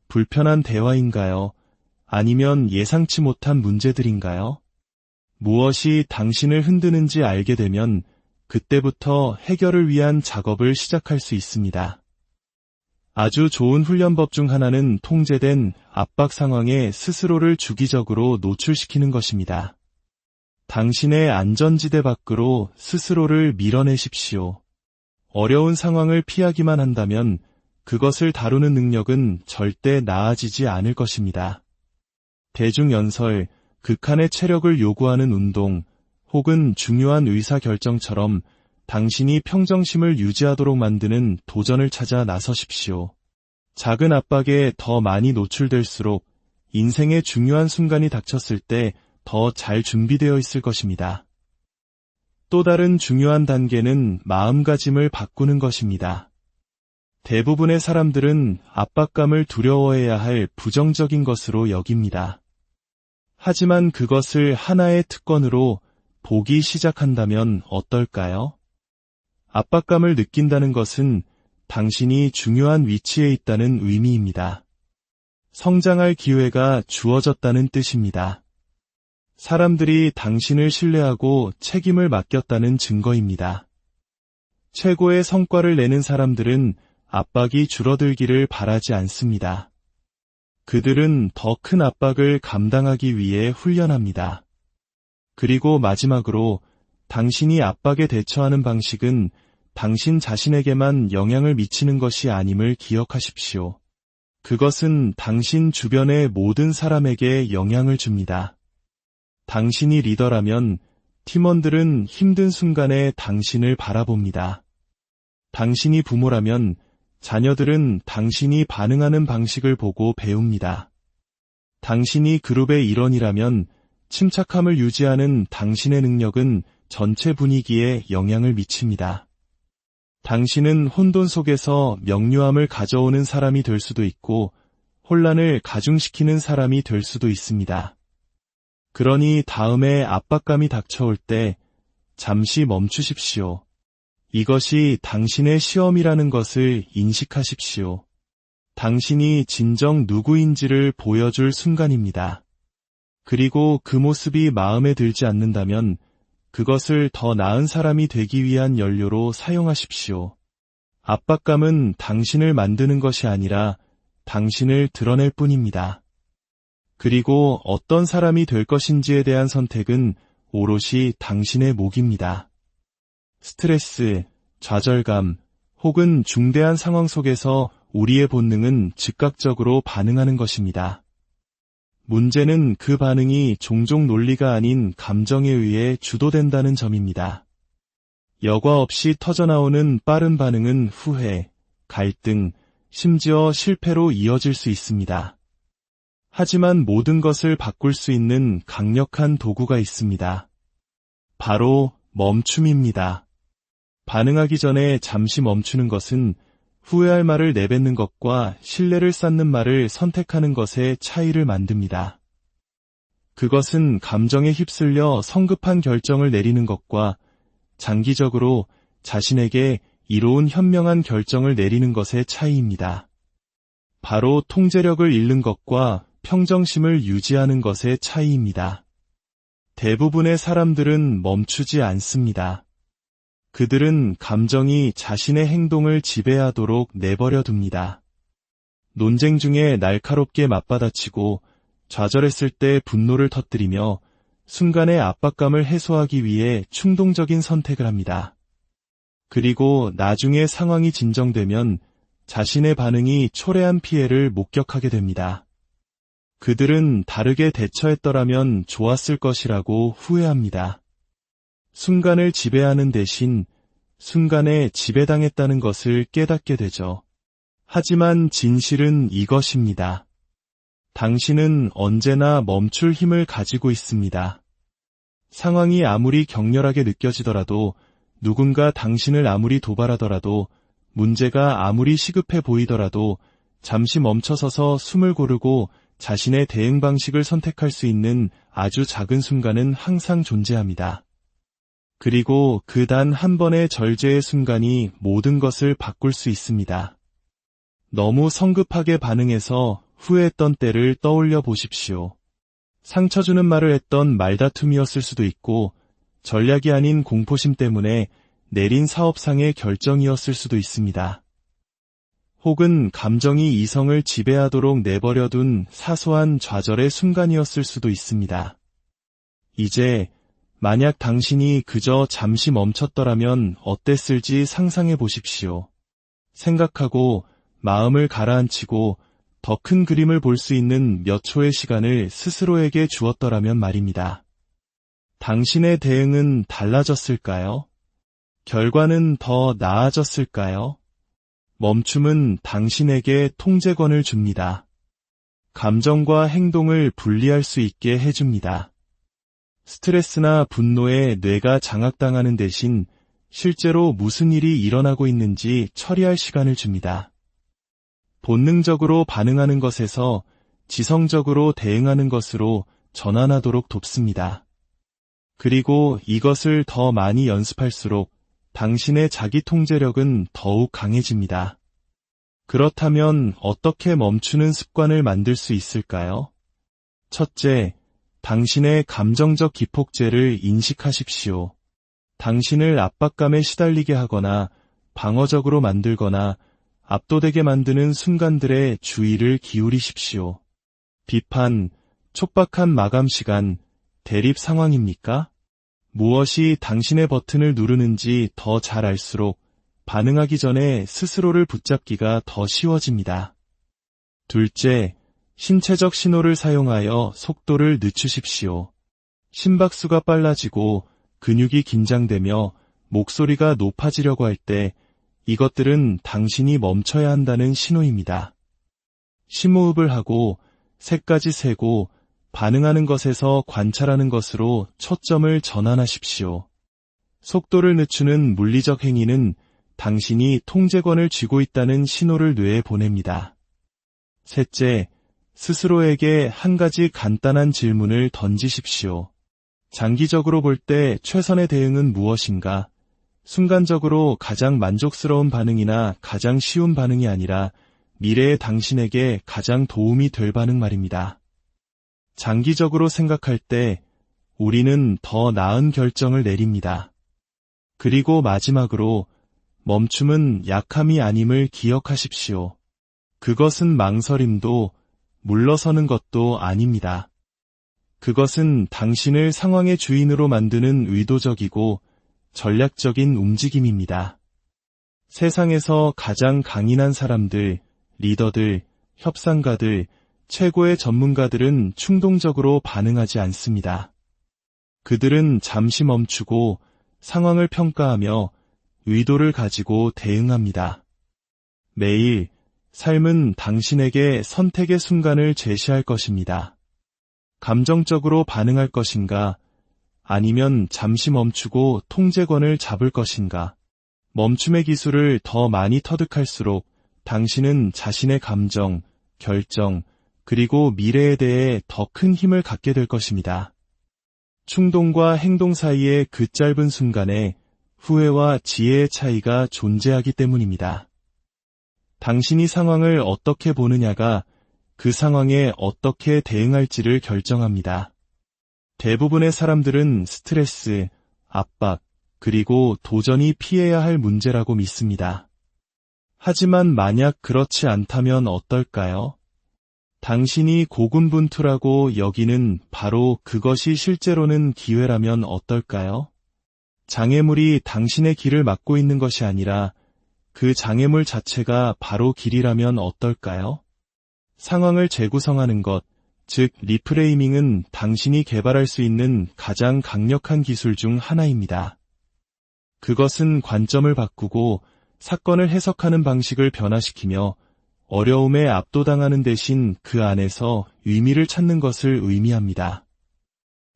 불편한 대화인가요? 아니면 예상치 못한 문제들인가요? 무엇이 당신을 흔드는지 알게 되면 그때부터 해결을 위한 작업을 시작할 수 있습니다. 아주 좋은 훈련법 중 하나는 통제된 압박 상황에 스스로를 주기적으로 노출시키는 것입니다. 당신의 안전지대 밖으로 스스로를 밀어내십시오. 어려운 상황을 피하기만 한다면 그것을 다루는 능력은 절대 나아지지 않을 것입니다. 대중연설, 극한의 체력을 요구하는 운동, 혹은 중요한 의사결정처럼 당신이 평정심을 유지하도록 만드는 도전을 찾아 나서십시오. 작은 압박에 더 많이 노출될수록 인생의 중요한 순간이 닥쳤을 때 더 잘 준비되어 있을 것입니다. 또 다른 중요한 단계는 마음가짐을 바꾸는 것입니다. 대부분의 사람들은 압박감을 두려워해야 할 부정적인 것으로 여깁니다. 하지만 그것을 하나의 특권으로 보기 시작한다면 어떨까요? 압박감을 느낀다는 것은 당신이 중요한 위치에 있다는 의미입니다. 성장할 기회가 주어졌다는 뜻입니다. 사람들이 당신을 신뢰하고 책임을 맡겼다는 증거입니다. 최고의 성과를 내는 사람들은 압박이 줄어들기를 바라지 않습니다. 그들은 더 큰 압박을 감당하기 위해 훈련합니다. 그리고 마지막으로 당신이 압박에 대처하는 방식은 당신 자신에게만 영향을 미치는 것이 아님을 기억하십시오. 그것은 당신 주변의 모든 사람에게 영향을 줍니다. 당신이 리더라면 팀원들은 힘든 순간에 당신을 바라봅니다. 당신이 부모라면 자녀들은 당신이 반응하는 방식을 보고 배웁니다. 당신이 그룹의 일원이라면 침착함을 유지하는 당신의 능력은 전체 분위기에 영향을 미칩니다. 당신은 혼돈 속에서 명료함을 가져오는 사람이 될 수도 있고 혼란을 가중시키는 사람이 될 수도 있습니다. 그러니 다음에 압박감이 닥쳐올 때 잠시 멈추십시오. 이것이 당신의 시험이라는 것을 인식하십시오. 당신이 진정 누구인지를 보여줄 순간입니다. 그리고 그 모습이 마음에 들지 않는다면 그것을 더 나은 사람이 되기 위한 연료로 사용하십시오. 압박감은 당신을 만드는 것이 아니라 당신을 드러낼 뿐입니다. 그리고 어떤 사람이 될 것인지에 대한 선택은 오롯이 당신의 몫입니다. 스트레스, 좌절감, 혹은 중대한 상황 속에서 우리의 본능은 즉각적으로 반응하는 것입니다. 문제는 그 반응이 종종 논리가 아닌 감정에 의해 주도된다는 점입니다. 여과 없이 터져나오는 빠른 반응은 후회, 갈등, 심지어 실패로 이어질 수 있습니다. 하지만 모든 것을 바꿀 수 있는 강력한 도구가 있습니다. 바로 멈춤입니다. 반응하기 전에 잠시 멈추는 것은 후회할 말을 내뱉는 것과 신뢰를 쌓는 말을 선택하는 것의 차이를 만듭니다. 그것은 감정에 휩쓸려 성급한 결정을 내리는 것과 장기적으로 자신에게 이로운 현명한 결정을 내리는 것의 차이입니다. 바로 통제력을 잃는 것과 평정심을 유지하는 것의 차이입니다. 대부분의 사람들은 멈추지 않습니다. 그들은 감정이 자신의 행동을 지배하도록 내버려 둡니다. 논쟁 중에 날카롭게 맞받아치고 좌절했을 때 분노를 터뜨리며 순간의 압박감을 해소하기 위해 충동적인 선택을 합니다. 그리고 나중에 상황이 진정되면 자신의 반응이 초래한 피해를 목격하게 됩니다. 그들은 다르게 대처했더라면 좋았을 것이라고 후회합니다. 순간을 지배하는 대신 순간에 지배당했다는 것을 깨닫게 되죠. 하지만 진실은 이것입니다. 당신은 언제나 멈출 힘을 가지고 있습니다. 상황이 아무리 격렬하게 느껴지더라도, 누군가 당신을 아무리 도발하더라도, 문제가 아무리 시급해 보이더라도 잠시 멈춰서서 숨을 고르고 자신의 대응 방식을 선택할 수 있는 아주 작은 순간은 항상 존재합니다. 그리고 그 단 한 번의 절제의 순간이 모든 것을 바꿀 수 있습니다. 너무 성급하게 반응해서 후회했던 때를 떠올려 보십시오. 상처 주는 말을 했던 말다툼이었을 수도 있고 전략이 아닌 공포심 때문에 내린 사업상의 결정이었을 수도 있습니다. 혹은 감정이 이성을 지배하도록 내버려둔 사소한 좌절의 순간이었을 수도 있습니다. 이제 만약 당신이 그저 잠시 멈췄더라면 어땠을지 상상해 보십시오. 생각하고 마음을 가라앉히고 더 큰 그림을 볼 수 있는 몇 초의 시간을 스스로에게 주었더라면 말입니다. 당신의 대응은 달라졌을까요? 결과는 더 나아졌을까요? 멈춤은 당신에게 통제권을 줍니다. 감정과 행동을 분리할 수 있게 해줍니다. 스트레스나 분노에 뇌가 장악당하는 대신 실제로 무슨 일이 일어나고 있는지 처리할 시간을 줍니다. 본능적으로 반응하는 것에서 지성적으로 대응하는 것으로 전환하도록 돕습니다. 그리고 이것을 더 많이 연습할수록 당신의 자기 통제력은 더욱 강해집니다. 그렇다면 어떻게 멈추는 습관을 만들 수 있을까요? 첫째, 당신의 감정적 기폭제를 인식하십시오. 당신을 압박감에 시달리게 하거나 방어적으로 만들거나 압도되게 만드는 순간들에 주의를 기울이십시오. 비판, 촉박한 마감 시간, 대립 상황입니까? 무엇이 당신의 버튼을 누르는지 더 잘 알수록 반응하기 전에 스스로를 붙잡기가 더 쉬워집니다. 둘째, 신체적 신호를 사용하여 속도를 늦추십시오. 심박수가 빨라지고 근육이 긴장되며 목소리가 높아지려고 할 때 이것들은 당신이 멈춰야 한다는 신호입니다. 심호흡을 하고 새까지 세고 반응하는 것에서 관찰하는 것으로 초점을 전환하십시오. 속도를 늦추는 물리적 행위는 당신이 통제권을 쥐고 있다는 신호를 뇌에 보냅니다. 셋째, 스스로에게 한 가지 간단한 질문을 던지십시오. 장기적으로 볼 때 최선의 대응은 무엇인가? 순간적으로 가장 만족스러운 반응이나 가장 쉬운 반응이 아니라 미래의 당신에게 가장 도움이 될 반응 말입니다. 장기적으로 생각할 때 우리는 더 나은 결정을 내립니다. 그리고 마지막으로 멈춤은 약함이 아님을 기억하십시오. 그것은 망설임도 물러서는 것도 아닙니다. 그것은 당신을 상황의 주인으로 만드는 의도적이고 전략적인 움직임입니다. 세상에서 가장 강인한 사람들, 리더들, 협상가들, 최고의 전문가들은 충동적으로 반응하지 않습니다. 그들은 잠시 멈추고 상황을 평가하며 의도를 가지고 대응합니다. 매일 삶은 당신에게 선택의 순간을 제시할 것입니다. 감정적으로 반응할 것인가? 아니면 잠시 멈추고 통제권을 잡을 것인가? 멈춤의 기술을 더 많이 터득할수록 당신은 자신의 감정, 결정, 그리고 미래에 대해 더 큰 힘을 갖게 될 것입니다. 충동과 행동 사이의 그 짧은 순간에 후회와 지혜의 차이가 존재하기 때문입니다. 당신이 상황을 어떻게 보느냐가 그 상황에 어떻게 대응할지를 결정합니다. 대부분의 사람들은 스트레스, 압박, 그리고 도전이 피해야 할 문제라고 믿습니다. 하지만 만약 그렇지 않다면 어떨까요? 당신이 고군분투라고 여기는 바로 그것이 실제로는 기회라면 어떨까요? 장애물이 당신의 길을 막고 있는 것이 아니라 그 장애물 자체가 바로 길이라면 어떨까요? 상황을 재구성하는 것, 즉 리프레이밍은 당신이 개발할 수 있는 가장 강력한 기술 중 하나입니다. 그것은 관점을 바꾸고 사건을 해석하는 방식을 변화시키며 어려움에 압도당하는 대신 그 안에서 의미를 찾는 것을 의미합니다.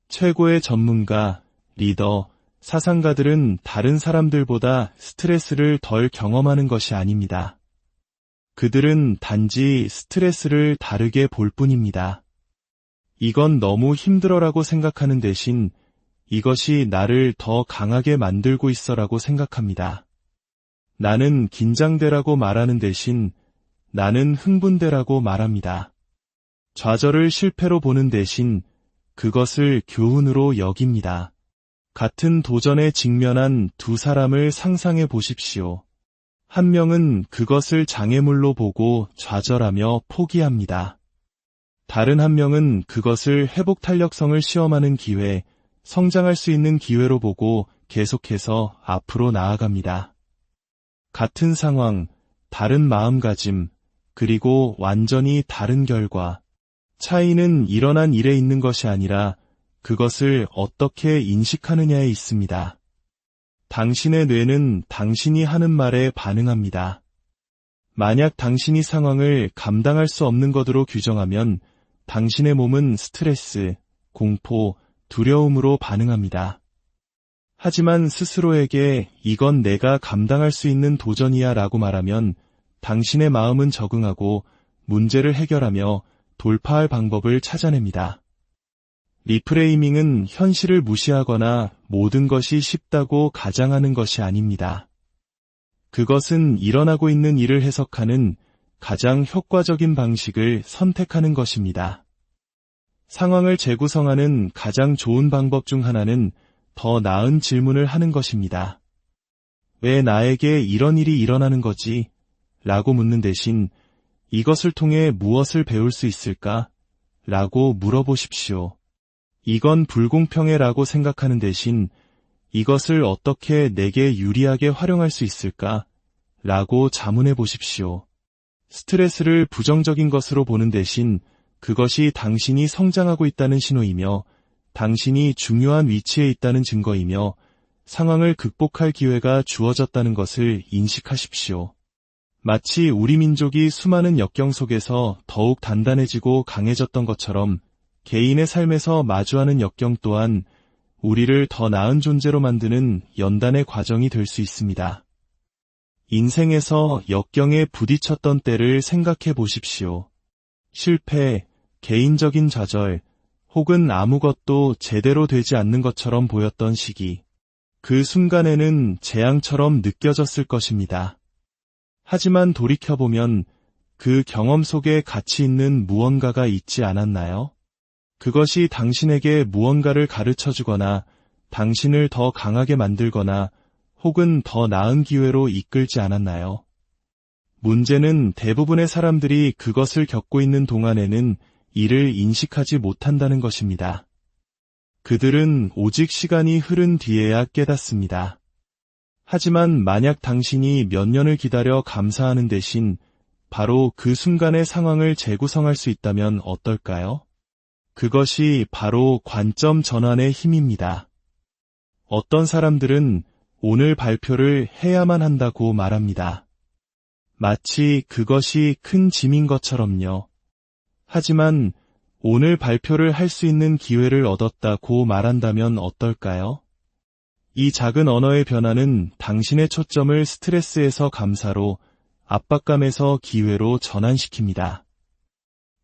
최고의 전문가, 리더, 사상가들은 다른 사람들보다 스트레스를 덜 경험하는 것이 아닙니다. 그들은 단지 스트레스를 다르게 볼 뿐입니다. 이건 너무 힘들어라고 생각하는 대신 이것이 나를 더 강하게 만들고 있어라고 생각합니다. 나는 긴장되라고 말하는 대신 나는 흥분되라고 말합니다. 좌절을 실패로 보는 대신 그것을 교훈으로 여깁니다. 같은 도전에 직면한 두 사람을 상상해 보십시오. 한 명은 그것을 장애물로 보고 좌절하며 포기합니다. 다른 한 명은 그것을 회복 탄력성을 시험하는 기회, 성장할 수 있는 기회로 보고 계속해서 앞으로 나아갑니다. 같은 상황, 다른 마음가짐, 그리고 완전히 다른 결과. 차이는 일어난 일에 있는 것이 아니라 그것을 어떻게 인식하느냐에 있습니다. 당신의 뇌는 당신이 하는 말에 반응합니다. 만약 당신이 상황을 감당할 수 없는 것으로 규정하면 당신의 몸은 스트레스, 공포, 두려움으로 반응합니다. 하지만 스스로에게 이건 내가 감당할 수 있는 도전이야 라고 말하면 당신의 마음은 적응하고 문제를 해결하며 돌파할 방법을 찾아냅니다. 리프레이밍은 현실을 무시하거나 모든 것이 쉽다고 가장하는 것이 아닙니다. 그것은 일어나고 있는 일을 해석하는 가장 효과적인 방식을 선택하는 것입니다. 상황을 재구성하는 가장 좋은 방법 중 하나는 더 나은 질문을 하는 것입니다. 왜 나에게 이런 일이 일어나는 거지? 라고 묻는 대신 이것을 통해 무엇을 배울 수 있을까? 라고 물어보십시오. 이건 불공평해 라고 생각하는 대신 이것을 어떻게 내게 유리하게 활용할 수 있을까? 라고 자문해 보십시오. 스트레스를 부정적인 것으로 보는 대신 그것이 당신이 성장하고 있다는 신호이며 당신이 중요한 위치에 있다는 증거이며 상황을 극복할 기회가 주어졌다는 것을 인식하십시오. 마치 우리 민족이 수많은 역경 속에서 더욱 단단해지고 강해졌던 것처럼 개인의 삶에서 마주하는 역경 또한 우리를 더 나은 존재로 만드는 연단의 과정이 될 수 있습니다. 인생에서 역경에 부딪혔던 때를 생각해 보십시오. 실패, 개인적인 좌절, 혹은 아무것도 제대로 되지 않는 것처럼 보였던 시기. 그 순간에는 재앙처럼 느껴졌을 것입니다. 하지만 돌이켜보면 그 경험 속에 가치 있는 무언가가 있지 않았나요? 그것이 당신에게 무언가를 가르쳐주거나 당신을 더 강하게 만들거나 혹은 더 나은 기회로 이끌지 않았나요? 문제는 대부분의 사람들이 그것을 겪고 있는 동안에는 이를 인식하지 못한다는 것입니다. 그들은 오직 시간이 흐른 뒤에야 깨닫습니다. 하지만 만약 당신이 몇 년을 기다려 감사하는 대신 바로 그 순간의 상황을 재구성할 수 있다면 어떨까요? 그것이 바로 관점 전환의 힘입니다. 어떤 사람들은 오늘 발표를 해야만 한다고 말합니다. 마치 그것이 큰 짐인 것처럼요. 하지만 오늘 발표를 할 수 있는 기회를 얻었다고 말한다면 어떨까요? 이 작은 언어의 변화는 당신의 초점을 스트레스에서 감사로, 압박감에서 기회로 전환시킵니다.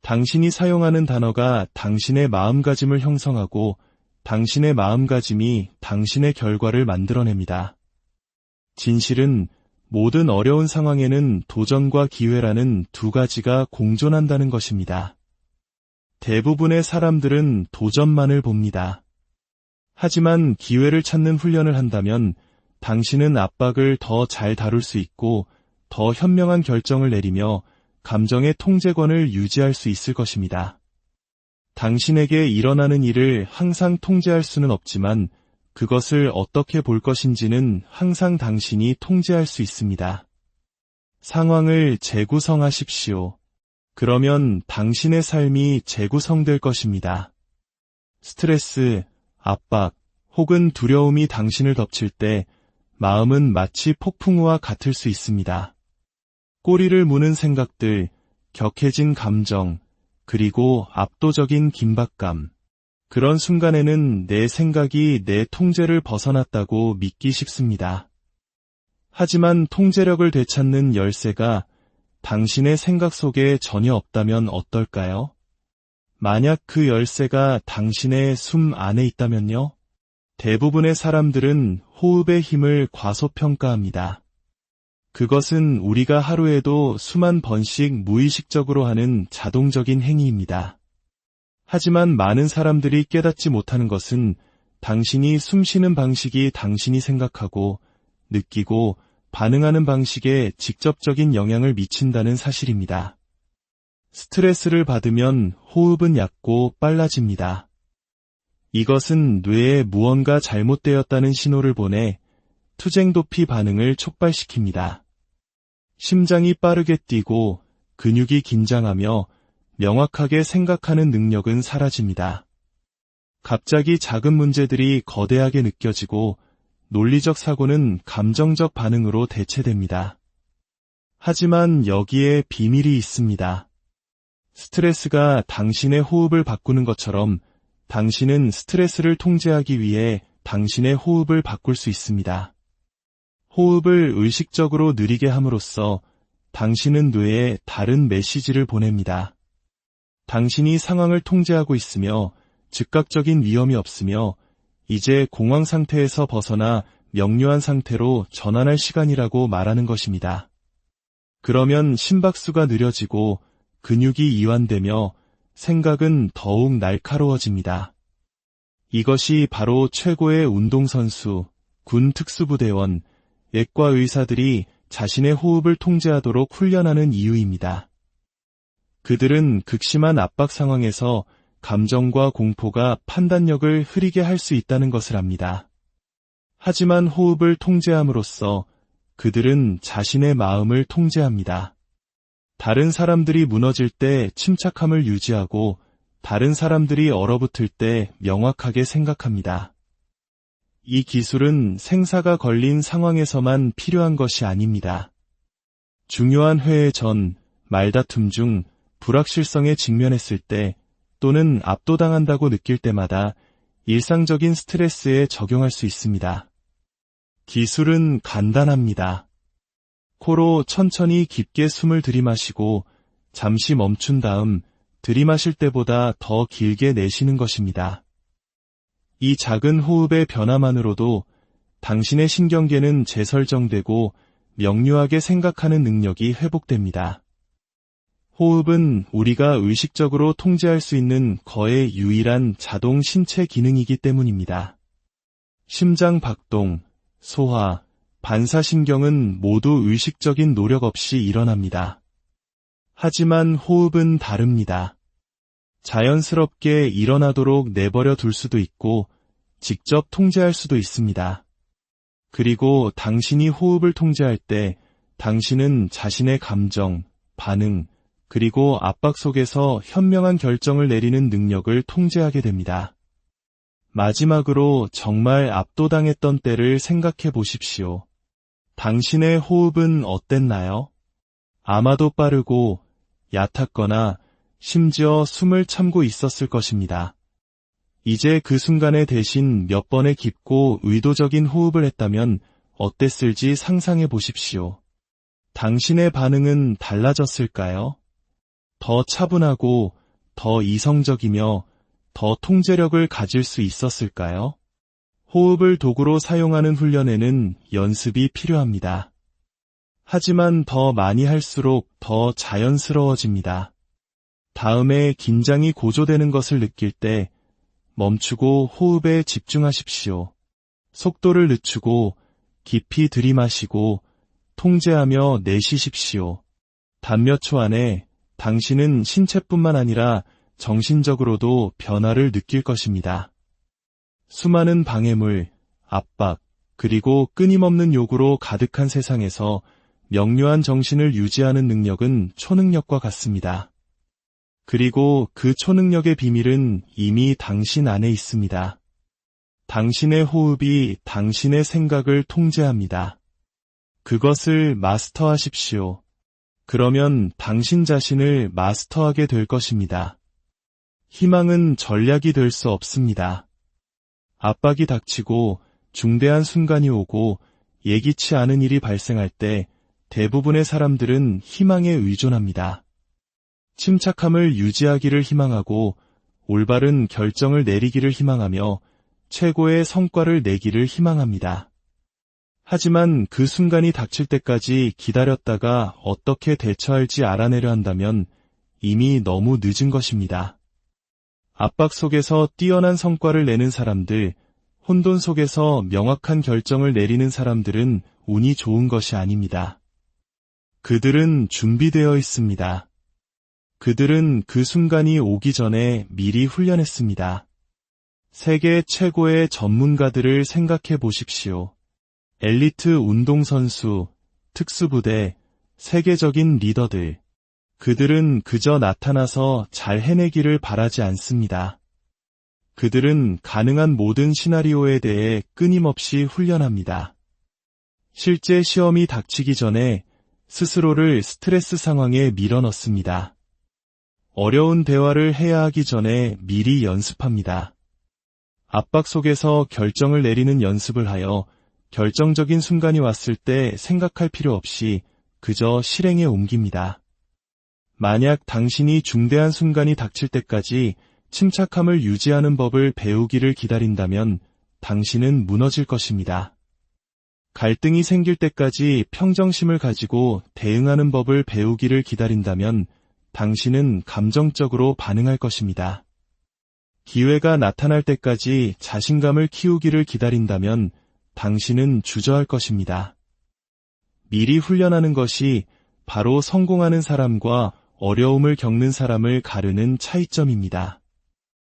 당신이 사용하는 단어가 당신의 마음가짐을 형성하고 당신의 마음가짐이 당신의 결과를 만들어냅니다. 진실은 모든 어려운 상황에는 도전과 기회라는 두 가지가 공존한다는 것입니다. 대부분의 사람들은 도전만을 봅니다. 하지만 기회를 찾는 훈련을 한다면 당신은 압박을 더 잘 다룰 수 있고 더 현명한 결정을 내리며 감정의 통제권을 유지할 수 있을 것입니다. 당신에게 일어나는 일을 항상 통제할 수는 없지만 그것을 어떻게 볼 것인지는 항상 당신이 통제할 수 있습니다. 상황을 재구성하십시오. 그러면 당신의 삶이 재구성될 것입니다. 스트레스, 압박, 혹은 두려움이 당신을 덮칠 때 마음은 마치 폭풍우와 같을 수 있습니다. 꼬리를 무는 생각들, 격해진 감정, 그리고 압도적인 긴박감. 그런 순간에는 내 생각이 내 통제를 벗어났다고 믿기 쉽습니다. 하지만 통제력을 되찾는 열쇠가 당신의 생각 속에 전혀 없다면 어떨까요? 만약 그 열쇠가 당신의 숨 안에 있다면요? 대부분의 사람들은 호흡의 힘을 과소평가합니다. 그것은 우리가 하루에도 수만 번씩 무의식적으로 하는 자동적인 행위입니다. 하지만 많은 사람들이 깨닫지 못하는 것은 당신이 숨쉬는 방식이 당신이 생각하고, 느끼고, 반응하는 방식에 직접적인 영향을 미친다는 사실입니다. 스트레스를 받으면 호흡은 얕고 빨라집니다. 이것은 뇌에 무언가 잘못되었다는 신호를 보내 투쟁도피 반응을 촉발시킵니다. 심장이 빠르게 뛰고 근육이 긴장하며 명확하게 생각하는 능력은 사라집니다. 갑자기 작은 문제들이 거대하게 느껴지고 논리적 사고는 감정적 반응으로 대체됩니다. 하지만 여기에 비밀이 있습니다. 스트레스가 당신의 호흡을 바꾸는 것처럼 당신은 스트레스를 통제하기 위해 당신의 호흡을 바꿀 수 있습니다. 호흡을 의식적으로 느리게 함으로써 당신은 뇌에 다른 메시지를 보냅니다. 당신이 상황을 통제하고 있으며 즉각적인 위험이 없으며 이제 공황 상태에서 벗어나 명료한 상태로 전환할 시간이라고 말하는 것입니다. 그러면 심박수가 느려지고 근육이 이완되며 생각은 더욱 날카로워집니다. 이것이 바로 최고의 운동선수, 군 특수부대원, 예과 의사들이 자신의 호흡을 통제하도록 훈련하는 이유입니다. 그들은 극심한 압박 상황에서 감정과 공포가 판단력을 흐리게 할 수 있다는 것을 압니다. 하지만 호흡을 통제함으로써 그들은 자신의 마음을 통제합니다. 다른 사람들이 무너질 때 침착함을 유지하고 다른 사람들이 얼어붙을 때 명확하게 생각합니다. 이 기술은 생사가 걸린 상황에서만 필요한 것이 아닙니다. 중요한 회의 전, 말다툼 중 불확실성에 직면했을 때 또는 압도당한다고 느낄 때마다 일상적인 스트레스에 적용할 수 있습니다. 기술은 간단합니다. 코로 천천히 깊게 숨을 들이마시고 잠시 멈춘 다음 들이마실 때보다 더 길게 내쉬는 것입니다. 이 작은 호흡의 변화만으로도 당신의 신경계는 재설정되고 명료하게 생각하는 능력이 회복됩니다. 호흡은 우리가 의식적으로 통제할 수 있는 거의 유일한 자동 신체 기능이기 때문입니다. 심장 박동, 소화, 반사신경은 모두 의식적인 노력 없이 일어납니다. 하지만 호흡은 다릅니다. 자연스럽게 일어나도록 내버려 둘 수도 있고 직접 통제할 수도 있습니다. 그리고 당신이 호흡을 통제할 때 당신은 자신의 감정, 반응, 그리고 압박 속에서 현명한 결정을 내리는 능력을 통제하게 됩니다. 마지막으로 정말 압도당했던 때를 생각해 보십시오. 당신의 호흡은 어땠나요? 아마도 빠르고 얕았거나 심지어 숨을 참고 있었을 것입니다. 이제 그 순간에 대신 몇 번의 깊고 의도적인 호흡을 했다면 어땠을지 상상해 보십시오. 당신의 반응은 달라졌을까요? 더 차분하고 더 이성적이며 더 통제력을 가질 수 있었을까요? 호흡을 도구로 사용하는 훈련에는 연습이 필요합니다. 하지만 더 많이 할수록 더 자연스러워집니다. 다음에 긴장이 고조되는 것을 느낄 때 멈추고 호흡에 집중하십시오. 속도를 늦추고 깊이 들이마시고 통제하며 내쉬십시오. 단 몇 초 안에 당신은 신체뿐만 아니라 정신적으로도 변화를 느낄 것입니다. 수많은 방해물, 압박, 그리고 끊임없는 요구로 가득한 세상에서 명료한 정신을 유지하는 능력은 초능력과 같습니다. 그리고 그 초능력의 비밀은 이미 당신 안에 있습니다. 당신의 호흡이 당신의 생각을 통제합니다. 그것을 마스터하십시오. 그러면 당신 자신을 마스터하게 될 것입니다. 희망은 전략이 될 수 없습니다. 압박이 닥치고 중대한 순간이 오고 예기치 않은 일이 발생할 때 대부분의 사람들은 희망에 의존합니다. 침착함을 유지하기를 희망하고 올바른 결정을 내리기를 희망하며 최고의 성과를 내기를 희망합니다. 하지만 그 순간이 닥칠 때까지 기다렸다가 어떻게 대처할지 알아내려 한다면 이미 너무 늦은 것입니다. 압박 속에서 뛰어난 성과를 내는 사람들, 혼돈 속에서 명확한 결정을 내리는 사람들은 운이 좋은 것이 아닙니다. 그들은 준비되어 있습니다. 그들은 그 순간이 오기 전에 미리 훈련했습니다. 세계 최고의 전문가들을 생각해 보십시오. 엘리트 운동선수, 특수부대, 세계적인 리더들. 그들은 그저 나타나서 잘 해내기를 바라지 않습니다. 그들은 가능한 모든 시나리오에 대해 끊임없이 훈련합니다. 실제 시험이 닥치기 전에 스스로를 스트레스 상황에 밀어넣습니다. 어려운 대화를 해야 하기 전에 미리 연습합니다. 압박 속에서 결정을 내리는 연습을 하여 결정적인 순간이 왔을 때 생각할 필요 없이 그저 실행에 옮깁니다. 만약 당신이 중대한 순간이 닥칠 때까지 침착함을 유지하는 법을 배우기를 기다린다면 당신은 무너질 것입니다. 갈등이 생길 때까지 평정심을 가지고 대응하는 법을 배우기를 기다린다면 당신은 감정적으로 반응할 것입니다. 기회가 나타날 때까지 자신감을 키우기를 기다린다면 당신은 주저할 것입니다. 미리 훈련하는 것이 바로 성공하는 사람과 어려움을 겪는 사람을 가르는 차이점입니다.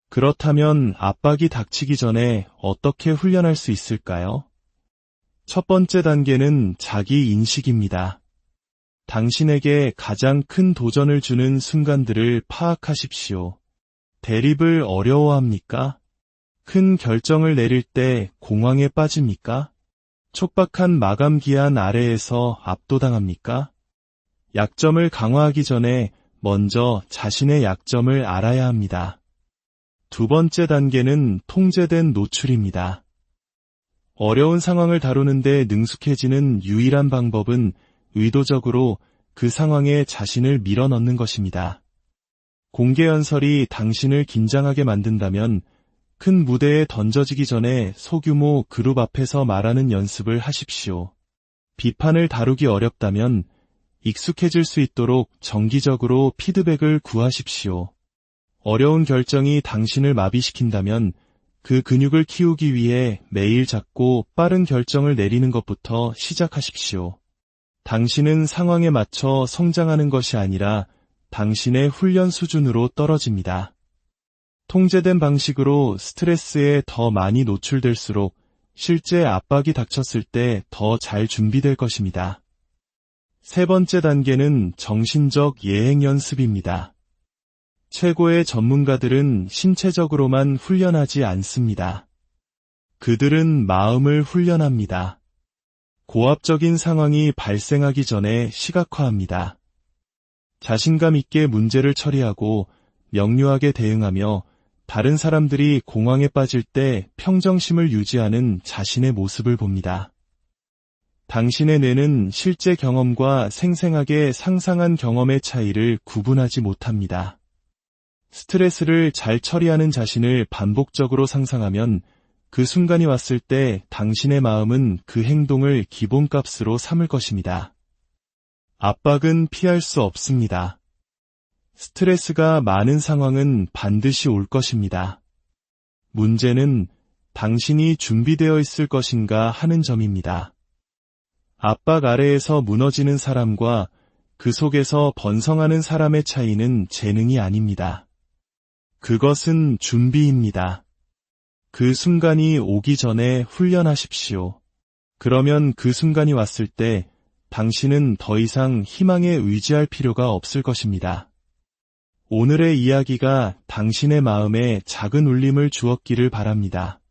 그렇다면 압박이 닥치기 전에 어떻게 훈련할 수 있을까요? 첫 번째 단계는 자기 인식입니다. 당신에게 가장 큰 도전을 주는 순간들을 파악하십시오. 대립을 어려워합니까? 큰 결정을 내릴 때 공황에 빠집니까? 촉박한 마감 기한 아래에서 압도당합니까? 약점을 강화하기 전에 먼저 자신의 약점을 알아야 합니다. 두 번째 단계는 통제된 노출입니다. 어려운 상황을 다루는데 능숙해지는 유일한 방법은 의도적으로 그 상황에 자신을 밀어넣는 것입니다. 공개 연설이 당신을 긴장하게 만든다면 큰 무대에 던져지기 전에 소규모 그룹 앞에서 말하는 연습을 하십시오. 비판을 다루기 어렵다면 익숙해질 수 있도록 정기적으로 피드백을 구하십시오. 어려운 결정이 당신을 마비시킨다면 그 근육을 키우기 위해 매일 작고 빠른 결정을 내리는 것부터 시작하십시오. 당신은 상황에 맞춰 성장하는 것이 아니라 당신의 훈련 수준으로 떨어집니다. 통제된 방식으로 스트레스에 더 많이 노출될수록 실제 압박이 닥쳤을 때 더 잘 준비될 것입니다. 세 번째 단계는 정신적 예행 연습입니다. 최고의 전문가들은 신체적으로만 훈련하지 않습니다. 그들은 마음을 훈련합니다. 고압적인 상황이 발생하기 전에 시각화합니다. 자신감 있게 문제를 처리하고 명료하게 대응하며 다른 사람들이 공황에 빠질 때 평정심을 유지하는 자신의 모습을 봅니다. 당신의 뇌는 실제 경험과 생생하게 상상한 경험의 차이를 구분하지 못합니다. 스트레스를 잘 처리하는 자신을 반복적으로 상상하면 그 순간이 왔을 때 당신의 마음은 그 행동을 기본값으로 삼을 것입니다. 압박은 피할 수 없습니다. 스트레스가 많은 상황은 반드시 올 것입니다. 문제는 당신이 준비되어 있을 것인가 하는 점입니다. 압박 아래에서 무너지는 사람과 그 속에서 번성하는 사람의 차이는 재능이 아닙니다. 그것은 준비입니다. 그 순간이 오기 전에 훈련하십시오. 그러면 그 순간이 왔을 때 당신은 더 이상 희망에 의지할 필요가 없을 것입니다. 오늘의 이야기가 당신의 마음에 작은 울림을 주었기를 바랍니다.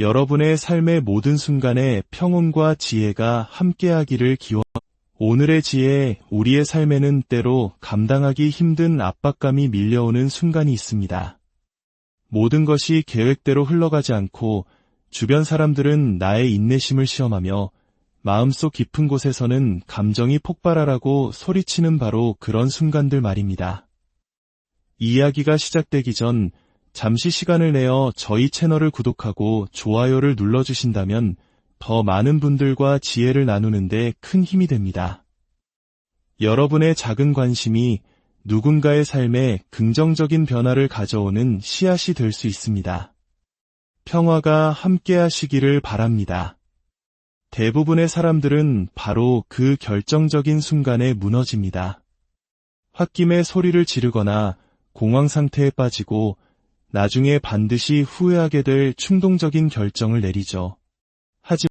여러분의 삶의 모든 순간에 평온과 지혜가 함께하기를 기원합니다. 오늘의 지혜, 우리의 삶에는 때로 감당하기 힘든 압박감이 밀려오는 순간이 있습니다. 모든 것이 계획대로 흘러가지 않고 주변 사람들은 나의 인내심을 시험하며 마음속 깊은 곳에서는 감정이 폭발하라고 소리치는 바로 그런 순간들 말입니다. 이야기가 시작되기 전 잠시 시간을 내어 저희 채널을 구독하고 좋아요를 눌러주신다면 더 많은 분들과 지혜를 나누는데 큰 힘이 됩니다. 여러분의 작은 관심이 누군가의 삶에 긍정적인 변화를 가져오는 씨앗이 될 수 있습니다. 평화가 함께하시기를 바랍니다. 대부분의 사람들은 바로 그 결정적인 순간에 무너집니다. 홧김에 소리를 지르거나 공황 상태에 빠지고 나중에 반드시 후회하게 될 충동적인 결정을 내리죠.